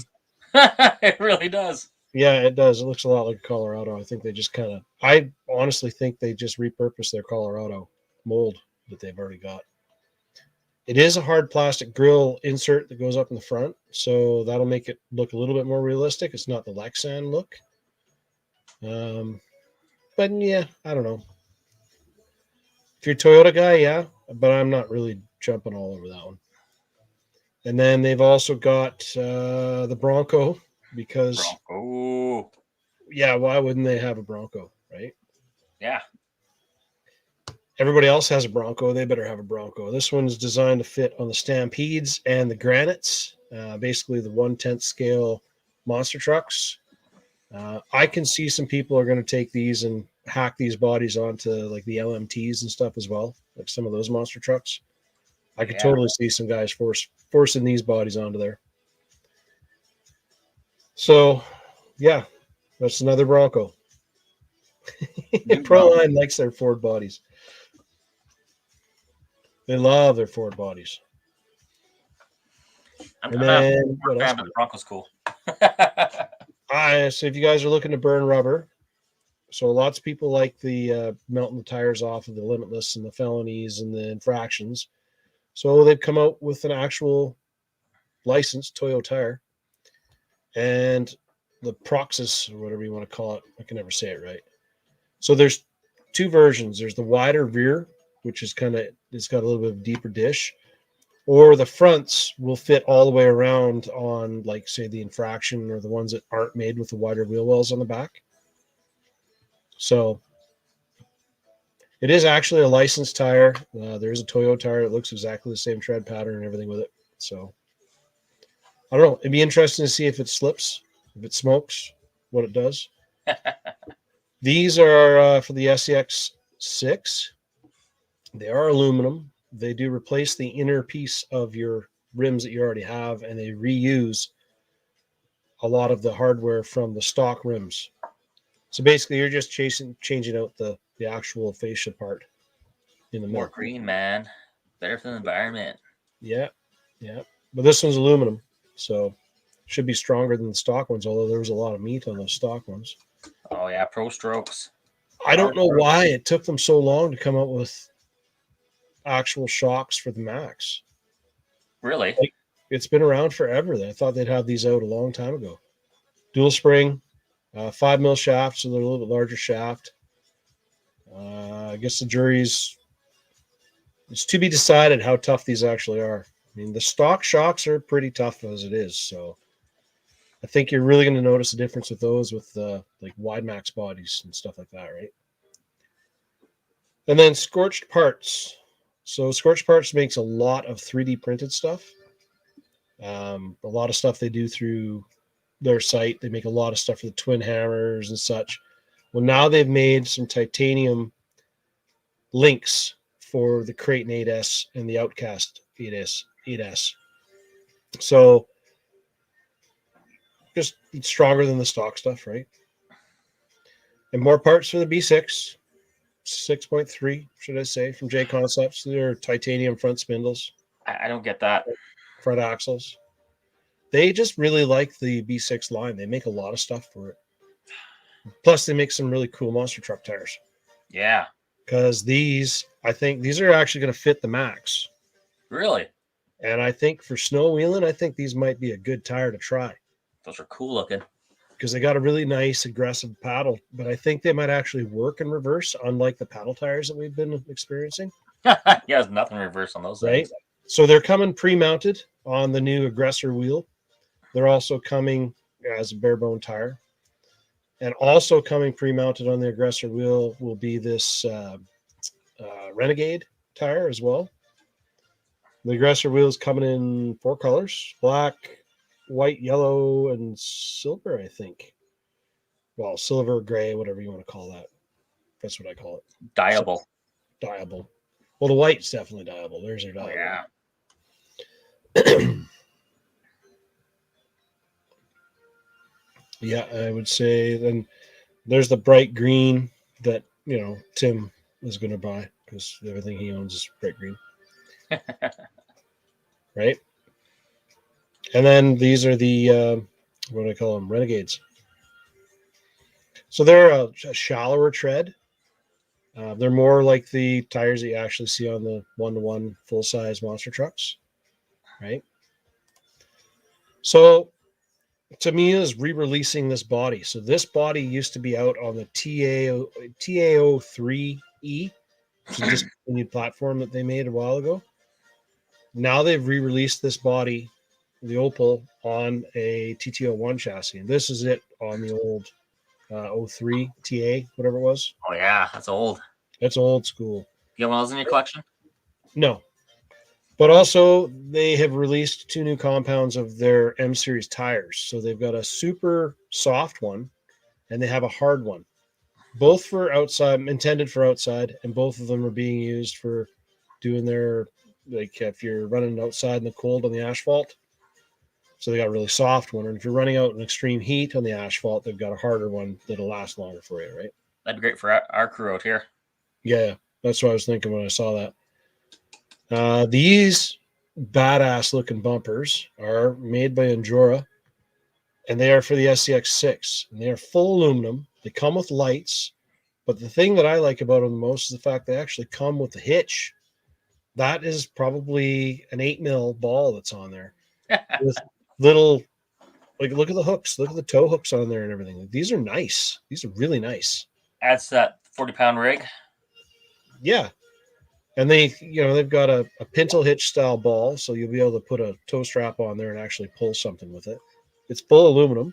It really does. Yeah, it does. It looks a lot like a Colorado. I think they just I honestly think they just repurposed their Colorado mold that they've already got. It is a hard plastic grill insert that goes up in the front, so that'll make it look a little bit more realistic. It's not the Lexan look. But yeah, I don't know. If you're a Toyota guy, yeah, but I'm not really jumping all over that one. And then they've also got the Bronco because, yeah, why wouldn't they have a Bronco, right? Yeah. Everybody else has a Bronco. They better have a Bronco. This one's designed to fit on the Stampedes and the Granites, basically the 1/10 scale monster trucks. I can see some people are going to take these and hack these bodies onto like the LMTs and stuff as well, like some of those monster trucks. I could totally see some guys forcing these bodies onto there. So, yeah, that's another Bronco. Proline likes their Ford bodies. They love their Ford bodies. And then what else? But Bronco's cool. So if you guys are looking to burn rubber, so lots of people like the melting the tires off of the Limitless and the felonies and the infractions. So they've come out with an actual licensed Toyo tire and the Proxys, or whatever you want to call it. I can never say it right. So there's two versions. There's the wider rear, which is it's got a little bit of deeper dish, or the fronts will fit all the way around on, like, say, the infraction or the ones that aren't made with the wider wheel wells on the back. So it is actually a licensed tire. There is a Toyo tire. It looks exactly the same tread pattern and everything with it. So I don't know. It'd be interesting to see if it slips, if it smokes, what it does. These are for the SEX 6. They are aluminum. They do replace the inner piece of your rims that you already have, and they reuse a lot of the hardware from the stock rims. So basically, you're just changing out the actual fascia part in the middle. More green, man. Better for the environment. Yeah, yeah. But this one's aluminum, so should be stronger than the stock ones, although there was a lot of meat on those stock ones. Oh, yeah, Pro Strokes. I don't know why it took them so long to come up with actual shocks for the Max. Really? Like, it's been around forever. I thought they'd have these out a long time ago. Dual spring, 5 mil shaft, so they're a little bit larger shaft. I guess it's to be decided how tough these actually are. I mean, the stock shocks are pretty tough as it is, so I think you're really going to notice a difference with those with like wide max bodies and stuff like that, right? And then Scorched Parts. So Scorched Parts makes a lot of 3D printed stuff. A lot of stuff they do through their site. They make a lot of stuff for the twin hammers and such. Well, now they've made some titanium links for the Creighton 8S and the Outcast 8S. So just stronger than the stock stuff, right? And more parts for the B6. 6.3, should I say, from J Concepts. They're titanium front spindles. I don't get that. Front axles. They just really like the B6 line. They make a lot of stuff for it. Plus, they make some really cool monster truck tires. Yeah. Because I think these are actually going to fit the Max. Really? And I think for snow wheeling, I think these might be a good tire to try. Those are cool looking. Because they got a really nice aggressive paddle, but I think they might actually work in reverse, unlike the paddle tires that we've been experiencing. Yeah, there's nothing reverse on those right? things. So they're coming pre-mounted on the new aggressor wheel. They're also coming as a bare bone tire. And also coming pre-mounted on the aggressor wheel will be this Renegade tire as well. The aggressor wheel is coming in 4 colors: black, white, yellow, and silver, I think. Well, silver, gray, whatever you want to call that. That's what I call it. Dyeable. So, dyeable. Well, the white's definitely dyeable. There's your dyeable. Oh, yeah. Yeah, I would say then there's the bright green that, Tim is going to buy because everything he owns is bright green. Right? And then these are the, what do I call them? Renegades. So they're a shallower tread. They're more like the tires that you actually see on the 1-to-1 full-size monster trucks. Right? So Tamiya is re-releasing this body. So this body used to be out on the TAO3E, which is a discontinued platform that they made a while ago. Now they've re-released this body, the Opal, on a TTO1 chassis. And this is it on the old 03 TA, whatever it was. Oh, yeah. That's old. That's old school. You have one of those in your collection? No. But also, they have released 2 new compounds of their M Series tires. So they've got a super soft one, and they have a hard one. Both for outside, intended for outside, and both of them are being used for doing their, like if you're running outside in the cold on the asphalt. So they got a really soft one. And if you're running out in extreme heat on the asphalt, they've got a harder one that'll last longer for you, right? That'd be great for our crew out here. Yeah, that's what I was thinking when I saw that. These badass looking bumpers are made by Endura, and they are for the SCX6. And they are full aluminum. They come with lights. But the thing that I like about them the most is the fact they actually come with the hitch. That is probably an 8mm ball that's on there with little, like, look at the hooks, look at the toe hooks on there and everything. These are nice. These are really nice. Adds that 40-pound rig. Yeah. And they've got a pintle hitch style ball, so you'll be able to put a toe strap on there and actually pull something with it. It's full aluminum.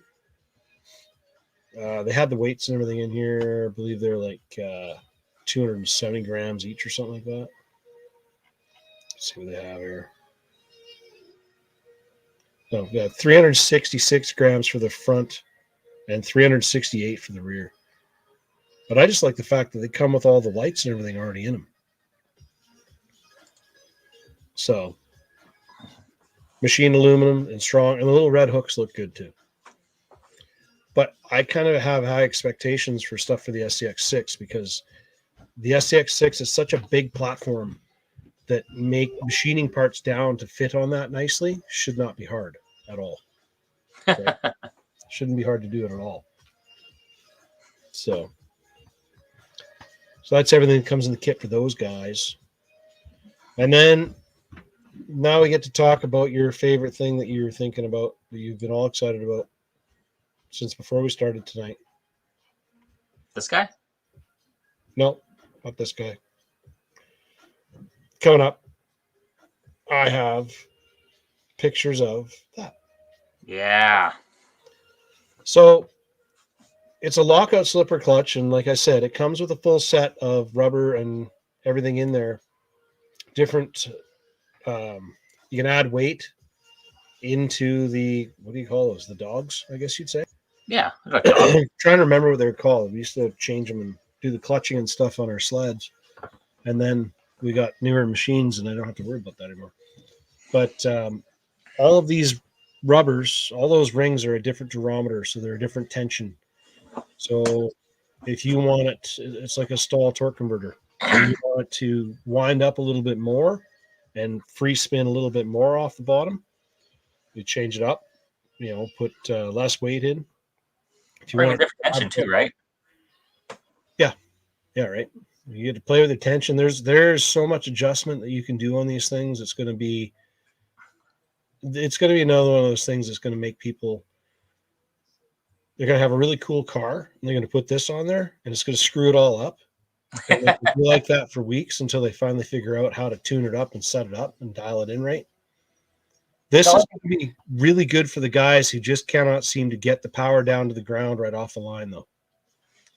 They had the weights and everything in here. I believe they're like 270 grams each or something like that. Let's see what they have here. Oh, yeah, 366 grams for the front and 368 for the rear. But I just like the fact that they come with all the lights and everything already in them. So, machine aluminum and strong, and the little red hooks look good too. But I kind of have high expectations for stuff for the SCX6 because the SCX6 is such a big platform that machining parts down to fit on that nicely should not be hard at all. Right? Shouldn't be hard to do it at all. So that's everything that comes in the kit for those guys. And then now we get to talk about your favorite thing that you're thinking about, that you've been all excited about since before we started tonight. This guy? No, not this guy. Coming up, I have pictures of that. Yeah. So it's a lockout slipper clutch, and like I said, it comes with a full set of rubber and everything in there. Different, you can add weight into the, what do you call those? The dogs, I guess you'd say. Yeah. I'm trying to remember what they're called. We used to change them and do the clutching and stuff on our sleds, and then we got newer machines, and I don't have to worry about that anymore. But all of these rubbers, all those rings are a different durometer, so they're a different tension. So if you want it, it's like a stall torque converter. And you want it to wind up a little bit more and free spin a little bit more off the bottom, you change it up, put less weight in. If you Bring a want different tension too, right? Yeah, right. You get to play with the tension. There's so much adjustment that you can do on these things. It's going to be it's going to be another one of those things that's going to make people. They're going to have a really cool car, and they're going to put this on there, and it's going to screw it all up. And they can be like that for weeks until they finally figure out how to tune it up and set it up and dial it in right. This is going to be really good for the guys who just cannot seem to get the power down to the ground right off the line, though.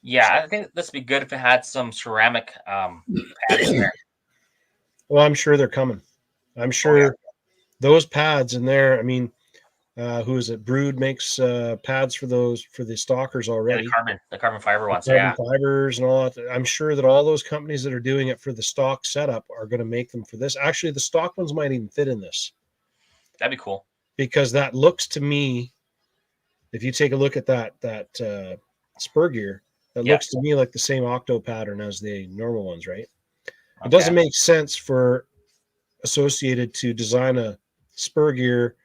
Yeah, I think this would be good if it had some ceramic pads in there. Well, I'm sure they're coming. I'm sure those pads in there. I mean, who is it? Brood makes pads for the stalkers already. Yeah, the carbon fiber ones. Carbon fibers and all that. I'm sure that all those companies that are doing it for the stock setup are going to make them for this. Actually, the stock ones might even fit in this. That'd be cool. Because that looks to me, if you take a look at that spur gear, that looks to me like the same octo pattern as the normal ones, right? It doesn't make sense for Associated to design a spur gear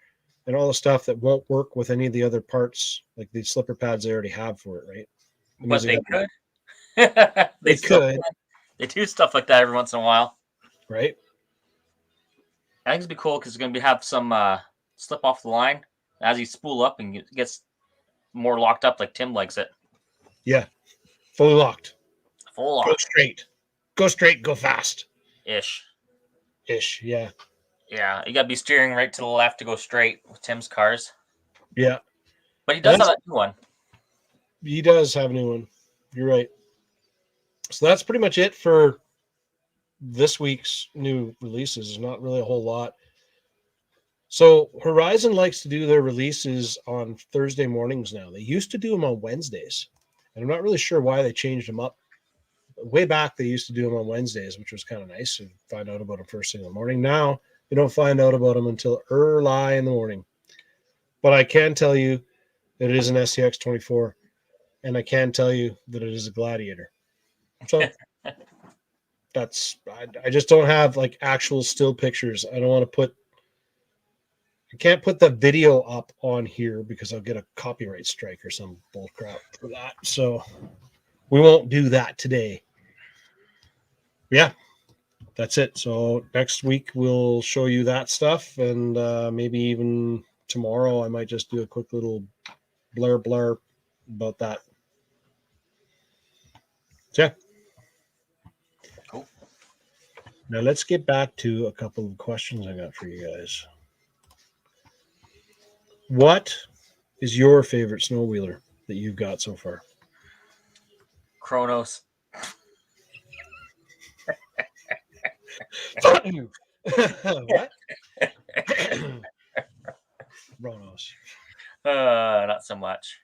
and all the stuff that won't work with any of the other parts, like the slipper pads they already have for it, right? But they could. They could. They do stuff like that every once in a while, right? I think it'd be cool because it's going to have some slip off the line as you spool up and it gets more locked up, like Tim likes it. Yeah, fully locked. Full lock. Go straight, go fast. Ish, yeah. Yeah, you got to be steering right to the left to go straight with Tim's cars. Yeah. But he does have a new one. He does have a new one. You're right. So that's pretty much it for this week's new releases. There's not really a whole lot. So Horizon likes to do their releases on Thursday mornings now. They used to do them on Wednesdays. And I'm not really sure why they changed them up. Way back, they used to do them on Wednesdays, which was kind of nice to find out about them first thing in the morning. Now, you don't find out about them until early in the morning. But I can tell you that it is an STX 24, and I can tell you that it is a Gladiator. So I just don't have like actual still pictures. I don't want to I can't put the video up on here because I'll get a copyright strike or some bull crap for that. So we won't do that today. Yeah, that's it. So next week we'll show you that stuff, and maybe even tomorrow I might just do a quick little blur about that. So, yeah. Cool. Now let's get back to a couple of questions I got for you guys. What is your favorite snow wheeler that you've got so far? Kronos. What? Kronos. Not so much.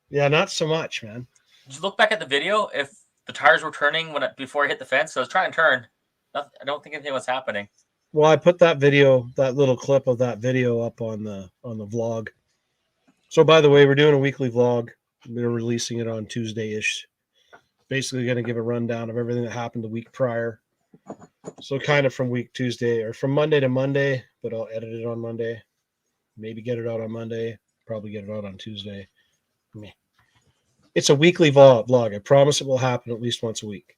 Yeah, not so much, man. Did you look back at the video? If the tires were turning before I hit the fence, so I was trying to turn. I don't think anything was happening. Well, I put that little clip of that video up on the vlog. So, by the way, we're doing a weekly vlog. We're releasing it on Tuesday-ish. Basically, going to give a rundown of everything that happened the week prior. So, kind of from Tuesday or from Monday to Monday, but I'll edit it on Monday. Maybe get it out on Monday. Probably get it out on Tuesday. Meh. It's a weekly vlog. I promise it will happen at least once a week.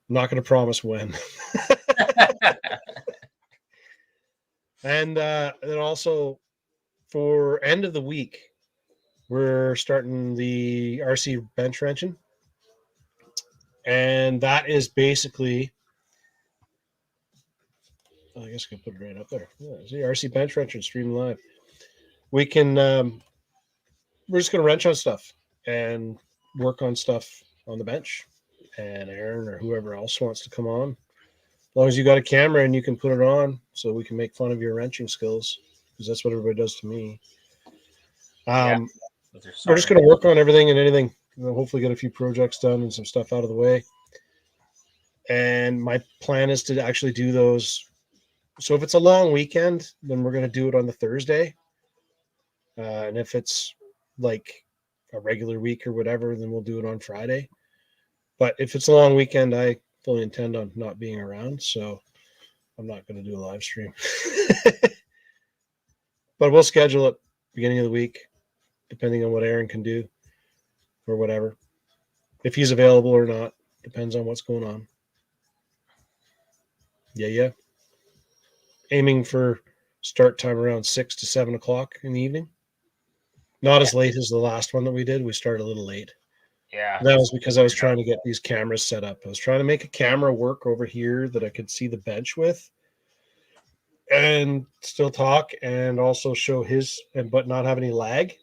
I'm not going to promise when. And then also for end of the week, we're starting the RC bench wrenching. And that is basically, I guess I can put it right up there. Yeah, see, RC bench wrenching streaming live. We can, we're just going to wrench on stuff and work on stuff on the bench. And Aaron or whoever else wants to come on. As long as you got a camera and you can put it on so we can make fun of your wrenching skills, because that's what everybody does to me. We're just going to work on everything and anything. Hopefully get a few projects done and some stuff out of the way. And my plan is to actually do those. So if it's a long weekend, then we're going to do it on the Thursday. And if it's like a regular week or whatever, then we'll do it on Friday. But if it's a long weekend, I fully intend on not being around, so I'm not going to do a live stream. But we'll schedule it beginning of the week, depending on what Aaron can do or whatever. If he's available or not, depends on what's going on. Yeah. Aiming for Start time around 6 to 7 o'clock in the evening. Not as late as the last one that we did. We started a little late. Yeah. That was because I was trying to get these cameras set up. I was trying to make a camera work over here that I could see the bench with and still talk and also show his, but not have any lag.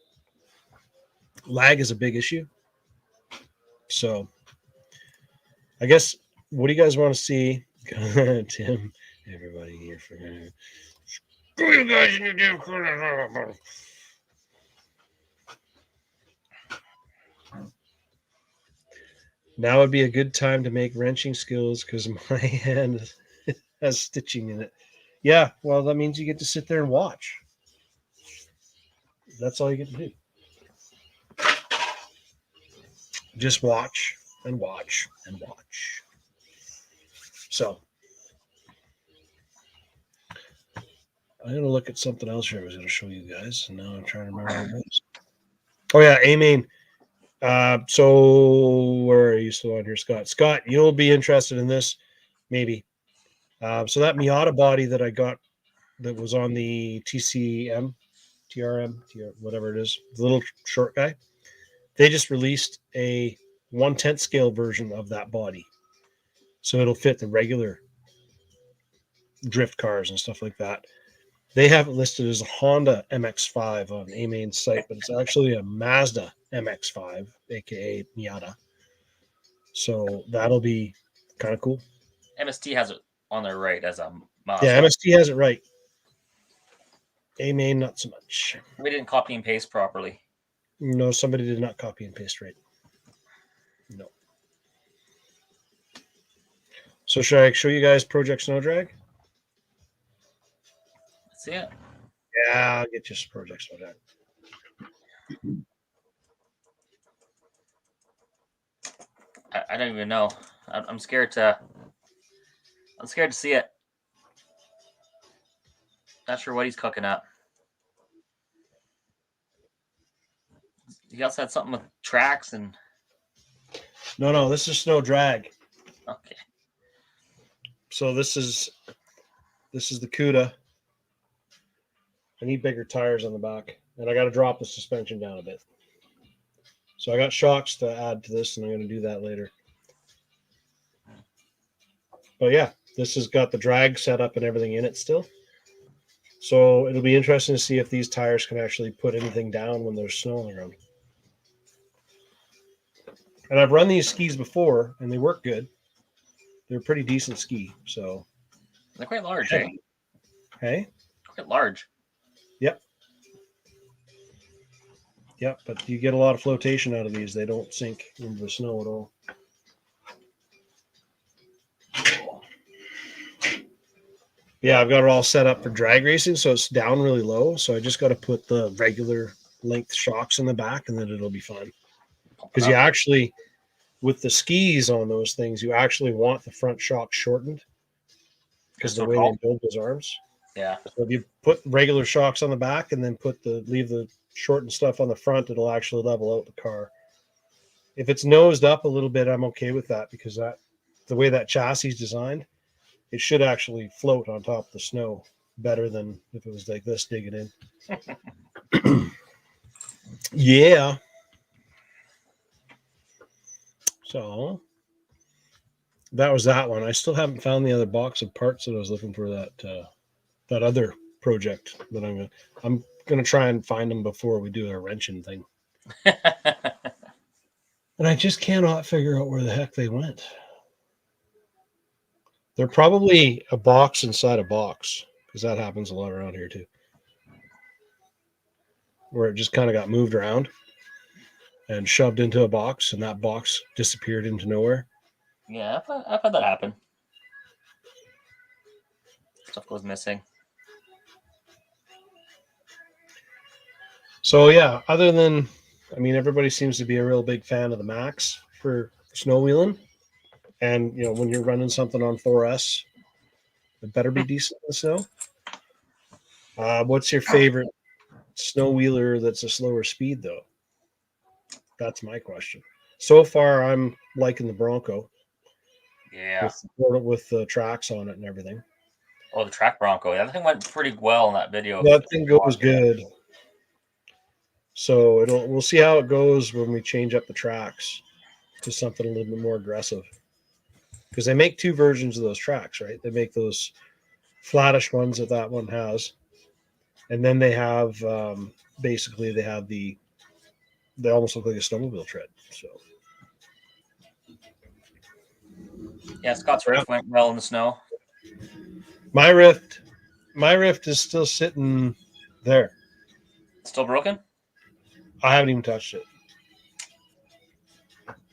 Lag is a big issue. So I guess, what do you guys want to see? Tim, everybody here for screw you guys in your damn corner. Now would be a good time to make wrenching skills because my hand has stitching in it. Yeah, well, that means you get to sit there and watch. That's all you get to do. Just watch and watch and watch. So I'm going to look at something else here I was going to show you guys. And now I'm trying to remember what it was. Oh, yeah, A-Main. So where are you still on here, Scott? Scott, you'll be interested in this, maybe. So that Miata body that I got that was on the TRM, whatever it is, the little short guy, they just released a 1/10 scale version of that body. So it'll fit the regular drift cars and stuff like that. They have it listed as a Honda MX-5 on A-Main's site, but it's actually a Mazda MX-5, aka Miata. So that'll be kind of cool. MST has it on their right as a Mazda. Yeah, MST has it right. A-Main, not so much. We didn't copy and paste properly. No, somebody did not copy and paste right. No. So should I show you guys Project Snow Drag? Let's see it. Yeah, I'll get you some Project Snow Drag. I don't even know. I'm scared to. I'm scared to see it. Not sure what he's cooking up. He also had something with tracks and. No, this is Snow Drag. Okay. So this is the CUDA. I need bigger tires on the back, and I got to drop the suspension down a bit. So I got shocks to add to this, and I'm going to do that later. But yeah, this has got the drag set up and everything in it still. So it'll be interesting to see if these tires can actually put anything down when there's snow on the ground. And I've run these skis before, and they work good. They're a pretty decent ski. So they're quite large, eh? Hey? Quite large. Yep. Yep, but you get a lot of flotation out of these. They don't sink into the snow at all. Yeah, I've got it all set up for drag racing, so it's down really low. So I just got to put the regular length shocks in the back, and then it'll be fine. Because you actually, with the skis on those things, you actually want the front shock shortened because the way they build those arms. Yeah. So if you put regular shocks on the back and then leave the shortened stuff on the front, it'll actually level out the car. If it's nosed up a little bit, I'm okay with that because the way that chassis is designed, it should actually float on top of the snow better than if it was like this digging in. Yeah. So that was that one. I still haven't found the other box of parts that I was looking for that other project that I'm gonna try and find them before we do our wrenching thing. And I just cannot figure out where the heck they went. They're probably a box inside a box because that happens a lot around here too, where it just kind of got moved around and shoved into a box, and that box disappeared into nowhere. Yeah, I've had that happen. Stuff goes missing. So yeah, other than, everybody seems to be a real big fan of the Max for snow wheeling, and when you're running something on 4S, it better be decent in the snow. What's your favorite snow wheeler that's a slower speed though? That's my question. So far, I'm liking the Bronco. Yeah. With the tracks on it and everything. Oh, the track Bronco. Yeah, that thing went pretty well in that video. That thing goes good. So we'll see how it goes when we change up the tracks to something a little bit more aggressive. Because they make two versions of those tracks, right? They make those flattish ones that one has, and then they have basically they almost look like a snowmobile tread. So yeah, Scott's riff went well in the snow. my rift is still sitting there. Still broken? I haven't even touched it,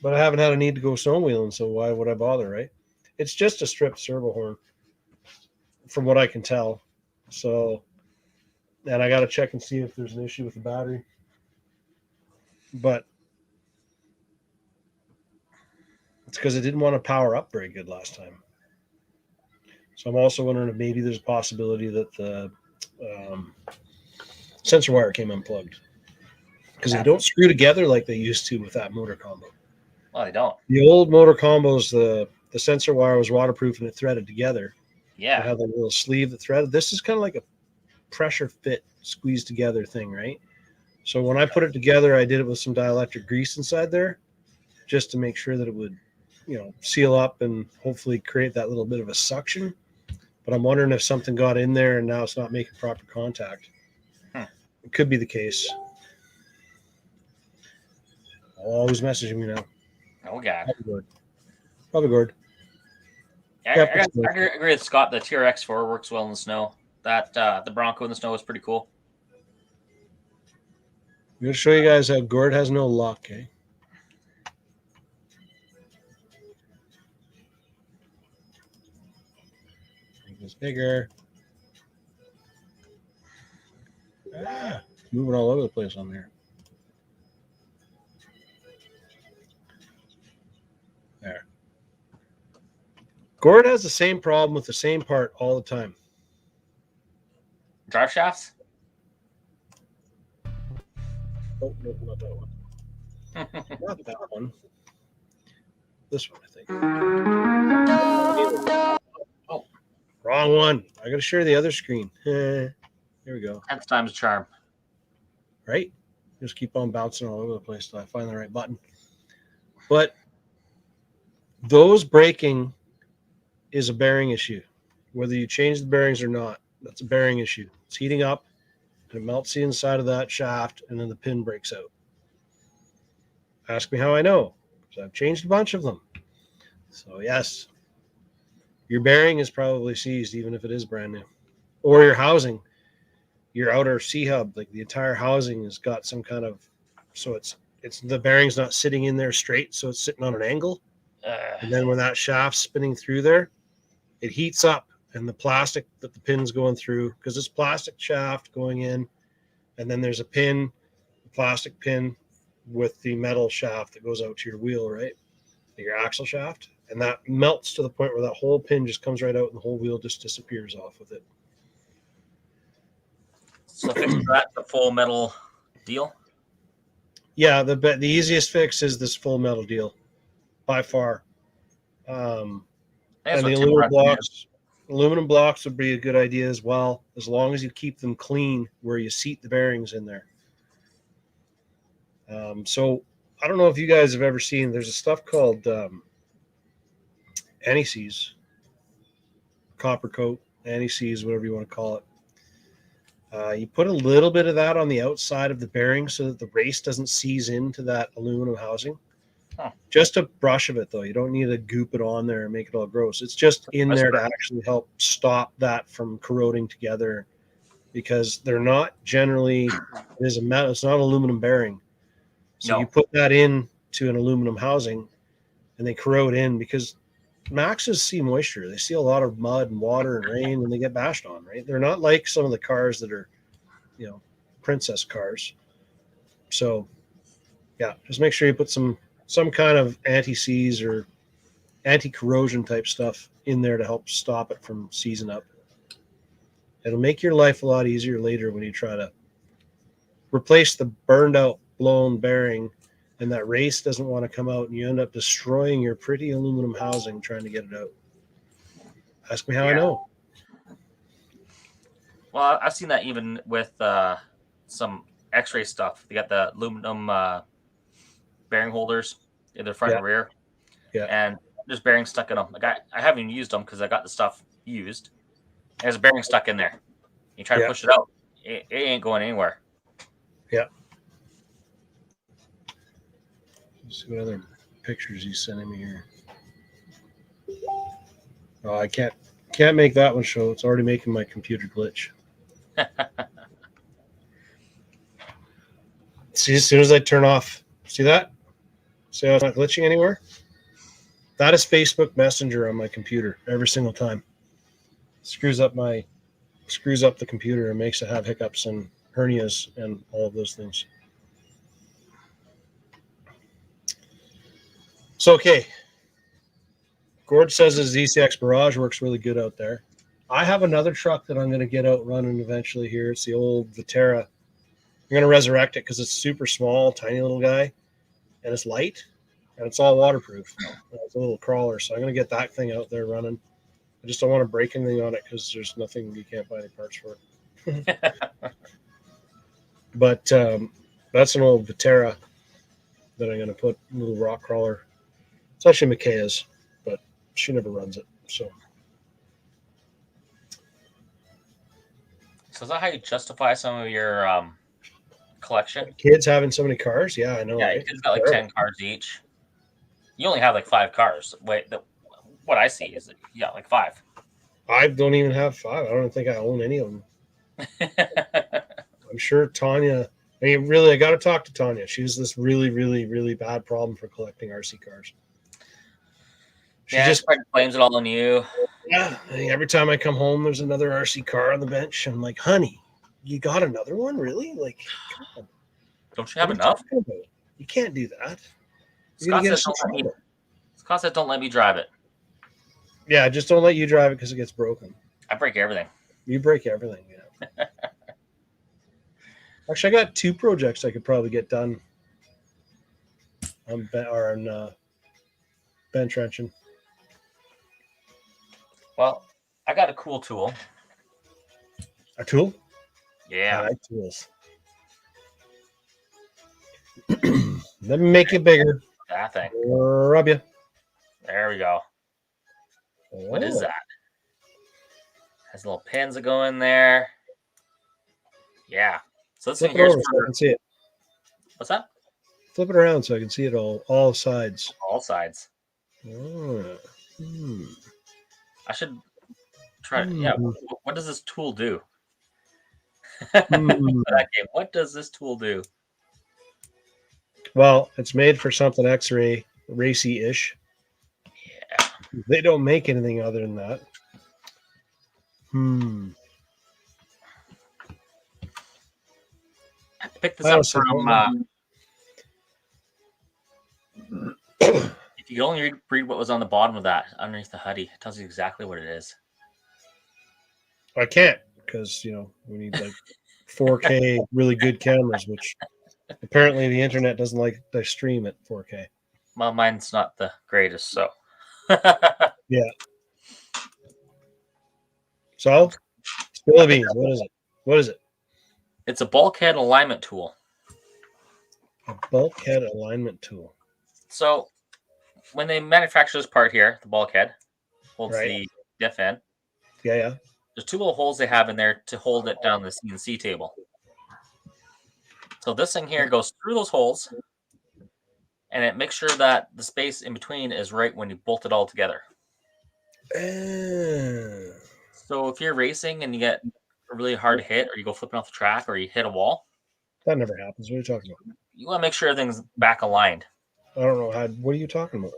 but I haven't had a need to go snowmobiling, so why would I bother, right? It's just a stripped servo horn, from what I can tell. So, and I got to check and see if there's an issue with the battery. But it's because it didn't want to power up very good last time. So I'm also wondering if maybe there's a possibility that the sensor wire came unplugged. Because they don't screw together like they used to with that motor combo. Well, they don't. The old motor combos, the sensor wire was waterproof and it threaded together. Yeah. It had a little sleeve that threaded. This is kind of like a pressure fit squeezed together thing, right? So when I put it together, I did it with some dielectric grease inside there just to make sure that it would, seal up and hopefully create that little bit of a suction. But I'm wondering if something got in there and now it's not making proper contact. It could be the case. Oh, who's messaging me now? Oh, God. Probably Gord. Yeah, I agree with Scott. The TRX4 works well in the snow. That the Bronco in the snow is pretty cool. I'm going to show you guys how Gord has no luck, eh? Make this bigger. Moving all over the place on there. There. Gord has the same problem with the same part all the time. Drive shafts? Oh, no, not that one. Not that one. This one, I think. Oh, wrong one. I got to share the other screen. Here we go. 10th time's a charm. Right? Just keep on bouncing all over the place till I find the right button. But those braking is a bearing issue. Whether you change the bearings or not, that's a bearing issue. It's heating up, and it melts the inside of that shaft, and then the pin breaks out. Ask me how I know, because I've changed a bunch of them. So yes, your bearing is probably seized, even if it is brand new. Or your housing, your outer C-hub, like the entire housing has got some kind of, so it's the bearing's not sitting in there straight, so it's sitting on an angle. And then when that shaft's spinning through there, it heats up, and the plastic that the pin's going through, because it's plastic shaft going in, and then there's a pin, a plastic pin with the metal shaft that goes out to your wheel, right? Your axle shaft. And that melts to the point where that whole pin just comes right out and the whole wheel just disappears off with it. So fix that, the full metal deal? Yeah, the easiest fix is this full metal deal, by far. And the aluminum blocks would be a good idea as well, as long as you keep them clean where you seat the bearings in there. So I don't know if you guys have ever seen, there's a stuff called anti-seize, copper coat, anti-seize, whatever you want to call it. You put a little bit of that on the outside of the bearing so that the race doesn't seize into that aluminum housing. Just a brush of it, though. You don't need to goop it on there and make it all gross. It's just in there to actually help stop that from corroding together, because they're not generally, it is a metal, it's not an aluminum bearing. So you put that in to an aluminum housing and they corrode in, because Maxes see moisture. They see a lot of mud and water and rain and they get bashed on, right? They're not like some of the cars that are, princess cars. So yeah, just make sure you put some kind of anti-seize or anti-corrosion type stuff in there to help stop it from seizing up. It'll make your life a lot easier later when you try to replace the burned out, blown bearing, and that race doesn't want to come out, and you end up destroying your pretty aluminum housing trying to get it out. Ask me how I know. Well, I've seen that even with some X-ray stuff. They got the aluminum bearing holders in the front Yeah. and rear, Yeah. and there's bearings stuck in them. Like I haven't even used them because I got the stuff used. There's a bearing stuck in there. You try to Yeah. push it out, it ain't going anywhere. Yeah. Let's see what other pictures he's sending me here. Oh, I can't make that one show. It's already making my computer glitch. See, as soon as I turn off, see that? See how it's not glitching anywhere? That is Facebook Messenger on my computer every single time. Screws up the computer and makes it have hiccups and hernias and all of those things. So, okay. Gord says his ECX Barrage works really good out there. I have another truck that I'm going to get out running eventually here. It's the old Vitera. I'm going to resurrect it because it's super small, tiny little guy, and it's light, and it's all waterproof. It's a little crawler, so I'm going to get that thing out there running. I just don't want to break anything on it because there's nothing, you can't buy any parts for it. But that's an old Vitera that I'm going to put a little rock crawler. It's actually Micaiah's, but she never runs it. So is that how you justify some of your collection? Kids having so many cars? Yeah, I know. Yeah, Right? kids got like 10 cars each. You only have like 5 cars. Wait, what I see is like 5. I don't even have 5. I don't think I own any of them. I'm sure Tanya. I mean, really, I got to talk to Tanya. She has this really, really, really bad problem for collecting RC cars. She just blames it all on you. Yeah, I mean, every time I come home, there's another RC car on the bench. I'm like, honey, you got another one? Really? Like, come on. Don't you have enough? You can't do that. Scott said, don't let me drive it. Yeah, just don't let you drive it because it gets broken. I break everything. You break everything, yeah. Actually, I got 2 projects I could probably get done on bench wrenching. Well, I got a cool tool. A tool? Yeah. I like tools. Let me make it bigger. That thing. Rub you. There we go. Oh. What is that? Has little pins that go in there. Yeah. So this thing here is so I can see it. What's that? Flip it around so I can see it all sides. All sides. Oh. I should try. Yeah. What does this tool do? What does this tool do? Well, it's made for something X-ray racy-ish. Yeah. They don't make anything other than that. I picked this up from. If you only read what was on the bottom of that underneath the hoodie, it tells you exactly what it is. I can't because we need like 4K really good cameras, which apparently the internet doesn't like to stream at 4K. Well, mine's not the greatest, so. Yeah. So, spill the beans. What is it? It's a bulkhead alignment tool. A bulkhead alignment tool. So, when they manufacture this part here, the bulkhead holds the diff in. Yeah. There's 2 little holes they have in there to hold it down the CNC table. So this thing here goes through those holes, and it makes sure that the space in between is right when you bolt it all together. So if you're racing and you get a really hard hit, or you go flipping off the track, or you hit a wall. That never happens. What are you talking about? You want to make sure everything's back aligned. I don't know what are you talking about?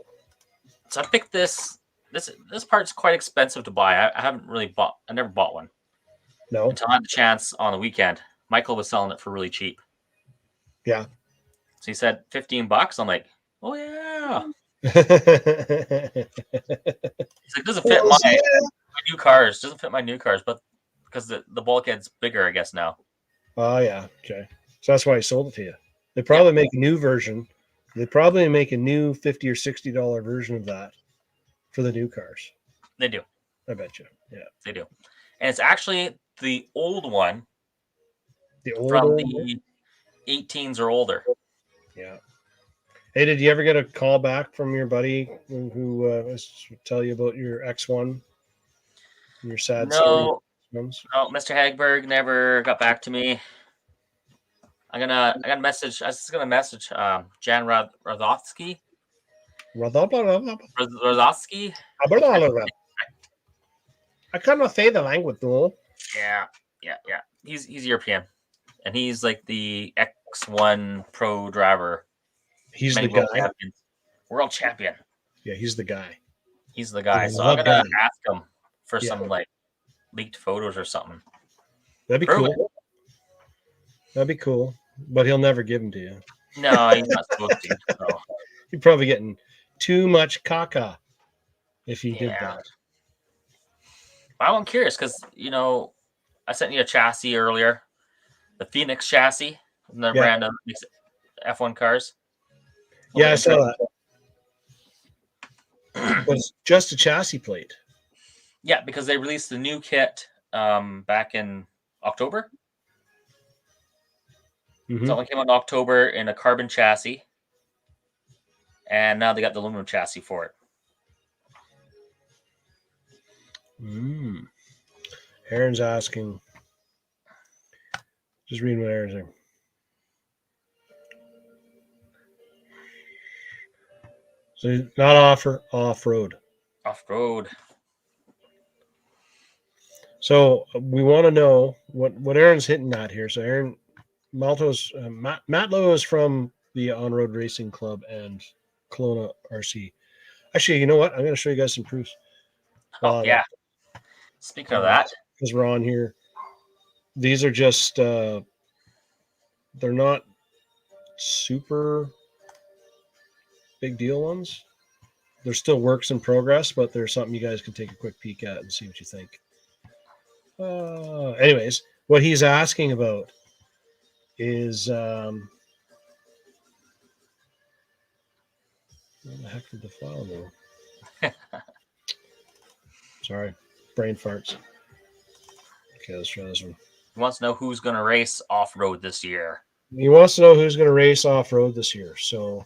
So I picked this. This part's quite expensive to buy. I never bought one. No. Until I had the chance on the weekend. Michael was selling it for really cheap. Yeah. So he said $15. I'm like, oh yeah. He's like, doesn't fit my new cars. Doesn't fit my new cars, but because the bulkhead's bigger, I guess now. Oh yeah. Okay. So that's why he sold it to you. They probably make a new version. They probably make a new $50 or $60 version of that for the new cars. They do. I bet you. Yeah. They do. And it's actually the old one The old from one? the 18s or older. Yeah. Hey, did you ever get a call back from your buddy who was tell you about your X1, your sad story? No, Mr. Hagberg never got back to me. I got a message. I was just gonna message Jan Rodofsky. Rodofsky. I cannot say the language though. Yeah. He's European, and he's like the X1 pro driver. He's Many the guy. World champion. Yeah, he's the guy. He's the guy. So I'm gonna ask him for some like leaked photos or something. That'd be cool. That'd be cool. But he'll never give them to you. No, he's not supposed to. So. You're probably getting too much caca if he did that. I'm curious because I sent you a chassis earlier, the Phoenix chassis, the brand of F1 cars. Yeah, I saw that. It was just a chassis plate. Yeah, because they released the new kit back in October. Mm-hmm. So it came out in October in a carbon chassis, and now they got the aluminum chassis for it. Aaron's asking. Just reading what Aaron's saying. So not off-road. Off-road. So we want to know what Aaron's hitting at here. So Aaron Malto's Matt Lowe is from the On-Road Racing Club and Kelowna RC. Actually, you know what? I'm going to show you guys some proofs. Yeah. Speaking of that, because we're on here, these are just they're not super big deal ones. They're still works in progress, but there's something you guys can take a quick peek at and see what you think. Anyways, what he's asking about is where the heck did the file go? Sorry, brain farts. Okay, let's try this one. He wants to know who's going to race off-road this year. He wants to know who's going to race off-road this year. So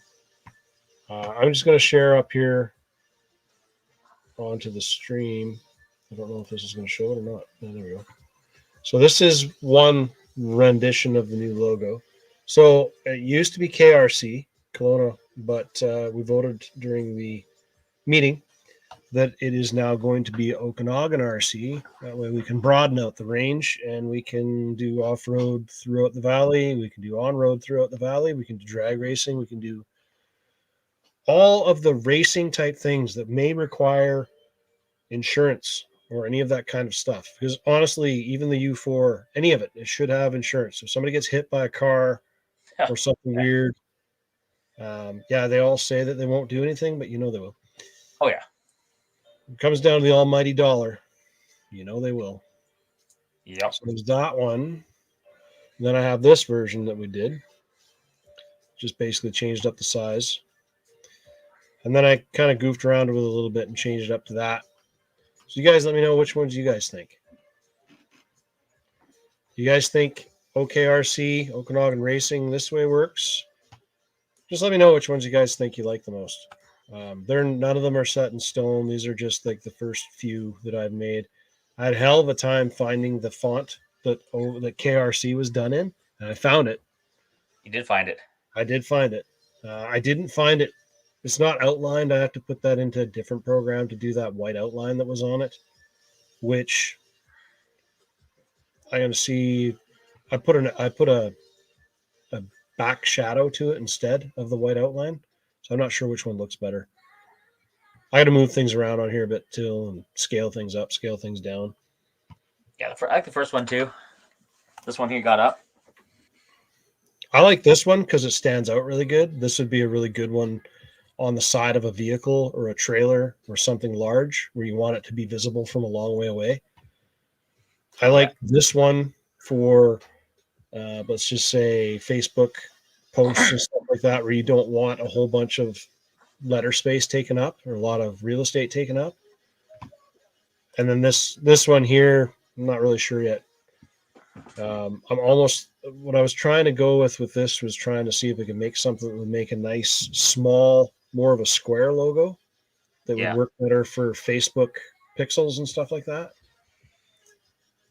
I'm just going to share up here onto the stream. I don't know if this is going to show it or not. Oh, there we go. So this is one rendition of the new logo. So it used to be KRC, Kelowna, but we voted during the meeting that it is now going to be Okanagan RC. That way we can broaden out the range and we can do off-road throughout the valley. We can do on-road throughout the valley. We can do drag racing. We can do all of the racing type things that may require insurance or any of that kind of stuff. Because honestly, even the U4, any of it, it should have insurance. If somebody gets hit by a car or something weird, they all say that they won't do anything, but they will. Oh, yeah. It comes down to the almighty dollar. They will. Yep. So there's that one. And then I have this version that we did. Just basically changed up the size. And then I kind of goofed around with it a little bit and changed it up to that. So you guys let me know which ones you guys think. You guys think OKRC, Okanagan Racing, this way works? Just let me know which ones you guys think you like the most. None of them are set in stone. These are just like the first few that I've made. I had a hell of a time finding the font that KRC was done in, and I found it. You did find it. I did find it. I didn't find it. It's not outlined. I have to put that into a different program to do that white outline that was on it, which I'm going to see. I put a back shadow to it instead of the white outline. So I'm not sure which one looks better. I got to move things around on here a bit too and scale things up, scale things down. Yeah, I like the first one too. This one here got up. I like this one because it stands out really good. This would be a really good one on the side of a vehicle or a trailer or something large where you want it to be visible from a long way away. I like this one for, let's just say, Facebook posts and stuff like that, where you don't want a whole bunch of letter space taken up or a lot of real estate taken up. And then this one here, I'm not really sure yet. I'm almost what I was trying to go with this was trying to see if we could make something that would make a nice, small, more of a square logo that would Yeah. work better for Facebook pixels and stuff like that.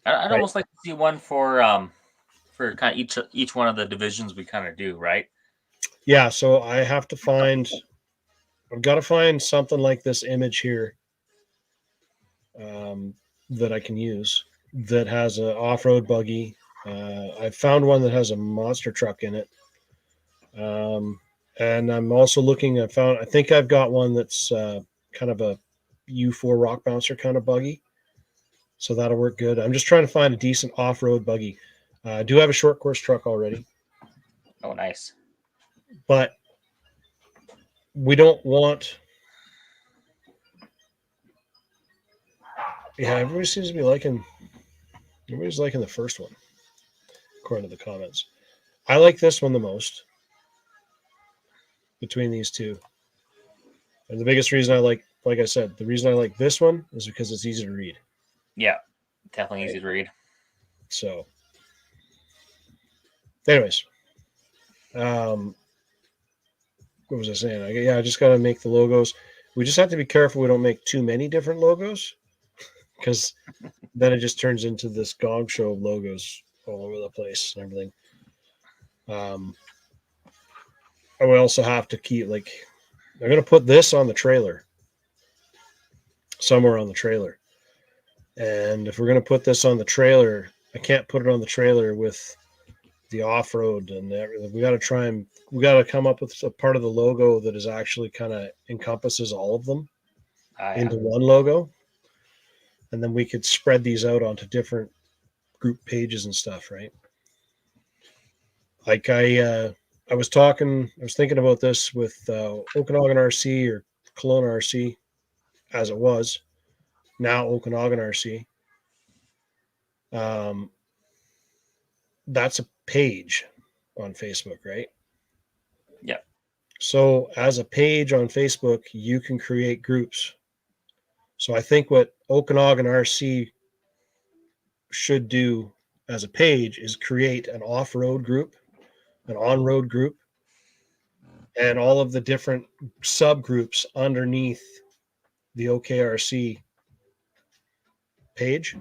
I'd Right. almost like to see one for kind of each one of the divisions we kind of do, right? Yeah. So I have to find. I've got to find something like this image here that I can use that has an off-road buggy. I found one that has a monster truck in it. And I'm also looking. I think I've got one that's kind of a U4 rock bouncer kind of buggy. So that'll work good. I'm just trying to find a decent off-road buggy. I do have a short course truck already, Oh, nice. but we don't want. Yeah, everybody seems to be liking. Everybody's liking the first one, according to the comments. I like this one the most between these two. And the biggest reason like I said, the reason I like this one is because it's easy to read. Yeah, definitely easy Right? to read. So, anyways, um, what was I saying? I just got to make the logos. We just have to be careful we don't make too many different logos because then it just turns into this gong show of logos all over the place and everything. I would also have to keep I'm going to put this on the trailer, somewhere on the trailer. And if we're going to put this on the trailer, I can't put it on the trailer with the off road and everything. We got to come up with a part of the logo that is actually kind of encompasses all of them Yeah. into one logo. And then we could spread these out onto different group pages and stuff, right? Like I was thinking about this with Okanagan RC or Kelowna RC as it was, now Okanagan RC. Um, that's a page on Facebook, right? Yeah. So as a page on Facebook, you can create groups. So I think what Okanagan RC should do as a page is create an off-road group, an on-road group, and all of the different subgroups underneath the OKRC page.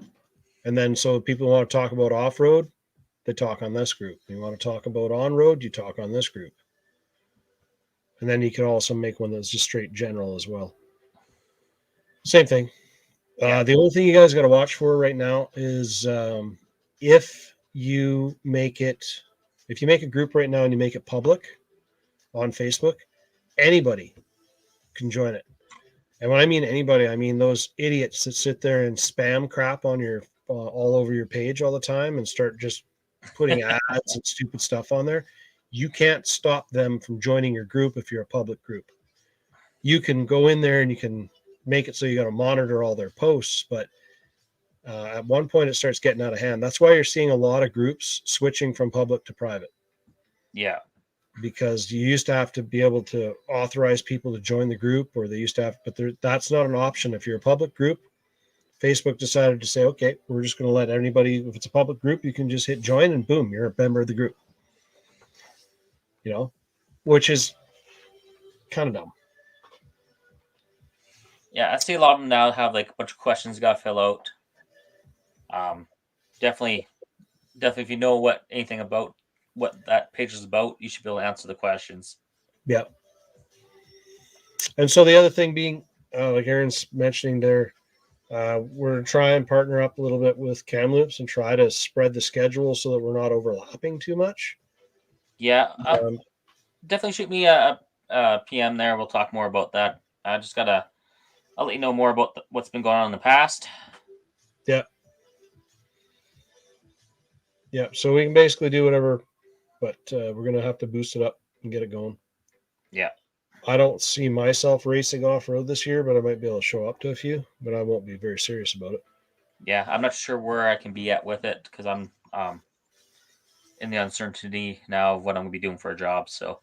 And then so people want to talk about off-road, they talk on this group. You want to talk about on-road, you talk on this group. And then you can also make one that's just straight general as well. Same thing. Yeah. The only thing you guys got to watch for right now is if if you make a group right now and you make it public on Facebook, anybody can join it. And when I mean anybody, I mean those idiots that sit there and spam crap on your all over your page all the time and start just putting ads and stupid stuff on there. You can't stop them from joining your group if you're a public group. You can go in there and you can make it so you got to monitor all their posts, but at one point it starts getting out of hand. That's why you're seeing a lot of groups switching from public to private. Yeah. Because you used to have to be able to authorize people to join the group, or they used to have, but that's not an option. If you're a public group, Facebook decided to say, okay, we're just going to let anybody, if it's a public group, you can just hit join and boom, you're a member of the group, which is kind of dumb. Yeah. I see a lot of them now have like a bunch of questions you got to fill out. Definitely, definitely, if you know anything about what that page is about, you should be able to answer the questions. Yeah. And so the other thing being, like Aaron's mentioning there, we're trying and partner up a little bit with Kamloops and try to spread the schedule so that we're not overlapping too much. Yeah. Um, Definitely shoot me a PM there. We'll talk more about that. I'll let you know more about what's been going on in the past. yeah. Yeah. So we can basically do whatever, but we're going to have to boost it up and get it going. Yeah. I don't see myself racing off road this year, but I might be able to show up to a few, but I won't be very serious about it. Yeah. I'm not sure where I can be at with it because I'm in the uncertainty now of what I'm going to be doing for a job. So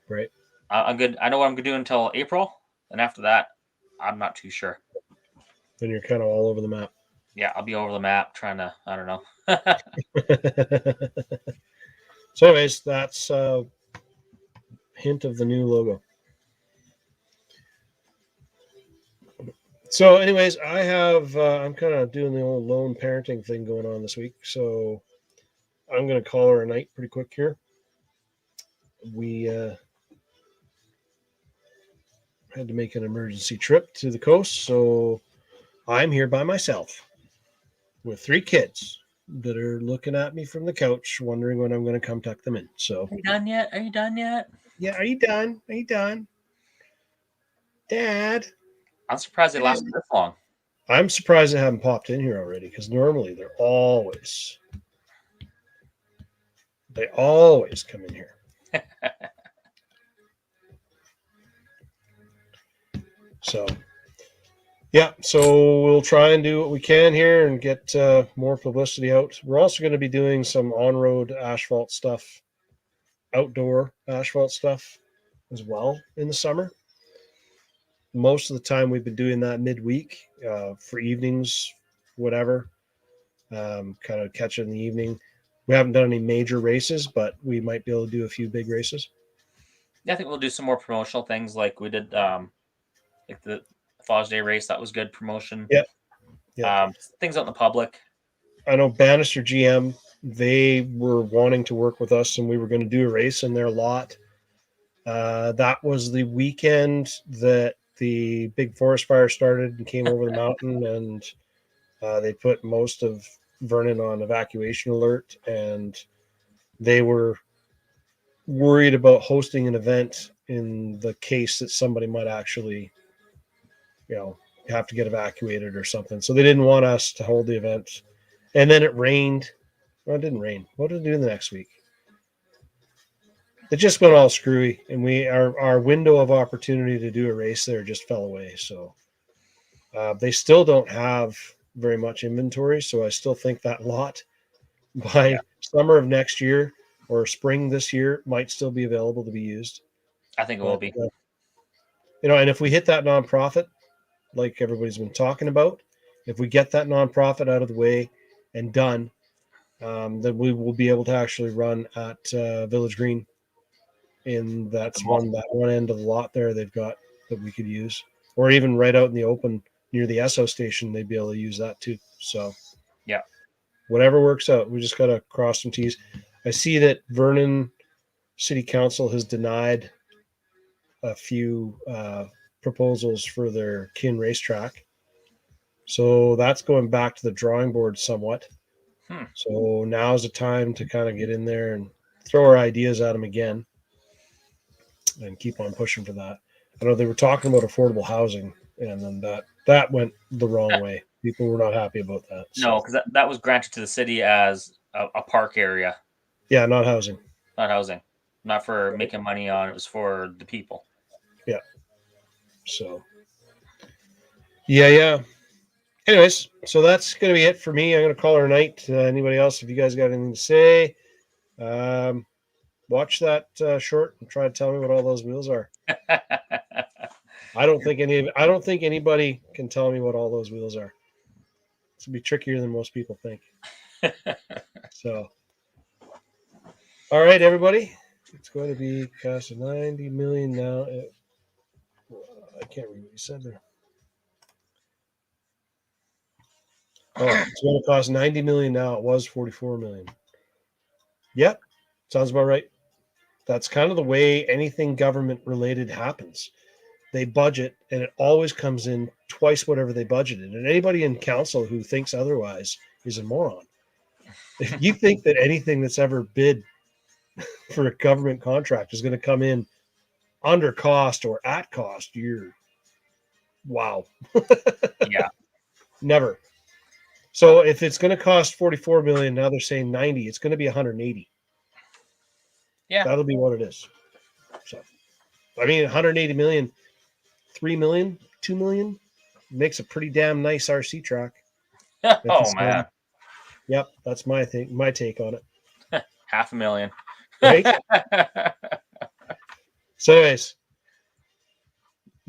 Right. I'm good. I know what I'm going to do until April. And after that, I'm not too sure. Then you're kind of all over the map. Yeah, I'll be over the map trying to. I don't know. So, anyways, that's a hint of the new logo. So, anyways, I'm kind of doing the old lone parenting thing going on this week. So, I'm going to call her a night pretty quick here. We had to make an emergency trip to the coast. So, I'm here by myself with 3 kids that are looking at me from the couch, wondering when I'm going to come tuck them in. So, Are you done yet? Are you done yet? yeah, are you done? Are you done? Dad? I'm surprised they lasted this long. I'm surprised they haven't popped in here already because normally they always come in here. So, yeah, so we'll try and do what we can here and get more publicity out. We're also going to be doing some on-road asphalt stuff, outdoor asphalt stuff as well in the summer. Most of the time we've been doing that midweek for evenings, whatever, kind of catch it in the evening. We haven't done any major races, but we might be able to do a few big races. Yeah, I think we'll do some more promotional things like we did, like the Father's Day race. That was good promotion. Yeah. Yeah. Things out in the public. I know Bannister GM, they were wanting to work with us and we were going to do a race in their lot. That was the weekend that the big forest fire started and came over the mountain, and they put most of Vernon on evacuation alert, and they were worried about hosting an event in the case that somebody might actually, have to get evacuated or something. So they didn't want us to hold the event. And then it rained. Well, it didn't rain. What did it do the next week? It just went all screwy, and our window of opportunity to do a race there just fell away. So they still don't have very much inventory. So I still think that lot by summer of next year or spring this year might still be available to be used. I think it will be. And if we hit that nonprofit, like everybody's been talking about, if we get that nonprofit out of the way and done, then we will be able to actually run at Village Green. And that's that one end of the lot there they've got that we could use, or even right out in the open near the Esso station, they'd be able to use that too. So yeah, whatever works out, we just got to cross some T's. I see that Vernon City Council has denied a few proposals for their Kin racetrack. So that's going back to the drawing board somewhat. So now's the time to kind of get in there and throw our ideas at them again and keep on pushing for that. I know they were talking about affordable housing, and then that went the wrong way. People were not happy about that. No, because that was granted to the city as a park area. Yeah, not housing. Not housing. Not for making money on. It was for the people. Yeah. So. Yeah. Anyways, so that's going to be it for me. I'm going to call her a night. Anybody else, if you guys got anything to say, watch that short and try to tell me what all those wheels are. I don't think anybody can tell me what all those wheels are. It's gonna be trickier than most people think. So, all right, everybody, it's going to be cost $90 million now. I can't read what you said there. Oh, it's going to cost $90 million now. It was $44 million. Yep, sounds about right. That's kind of the way anything government related happens. They budget, and it always comes in twice whatever they budgeted. And anybody in council who thinks otherwise is a moron. If you think that anything that's ever bid for a government contract is going to come in under cost or at cost, you're wow. Yeah. Never. So if it's going to cost 44 million, now they're saying 90, it's going to be 180. Yeah. That'll be what it is. So, I mean, 180 million, 3 million, 2 million makes a pretty damn nice RC track. Oh man. Yep, that's my take on it. $500,000. Right? So anyways,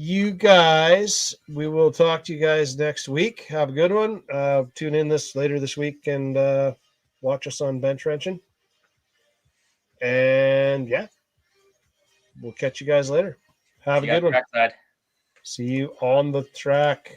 you guys, we will talk to you guys next week. Have a good one. Tune in later this week and watch us on Bench Wrenching. And yeah, we'll catch you guys later. Have a good one. Trackside. See you on the track.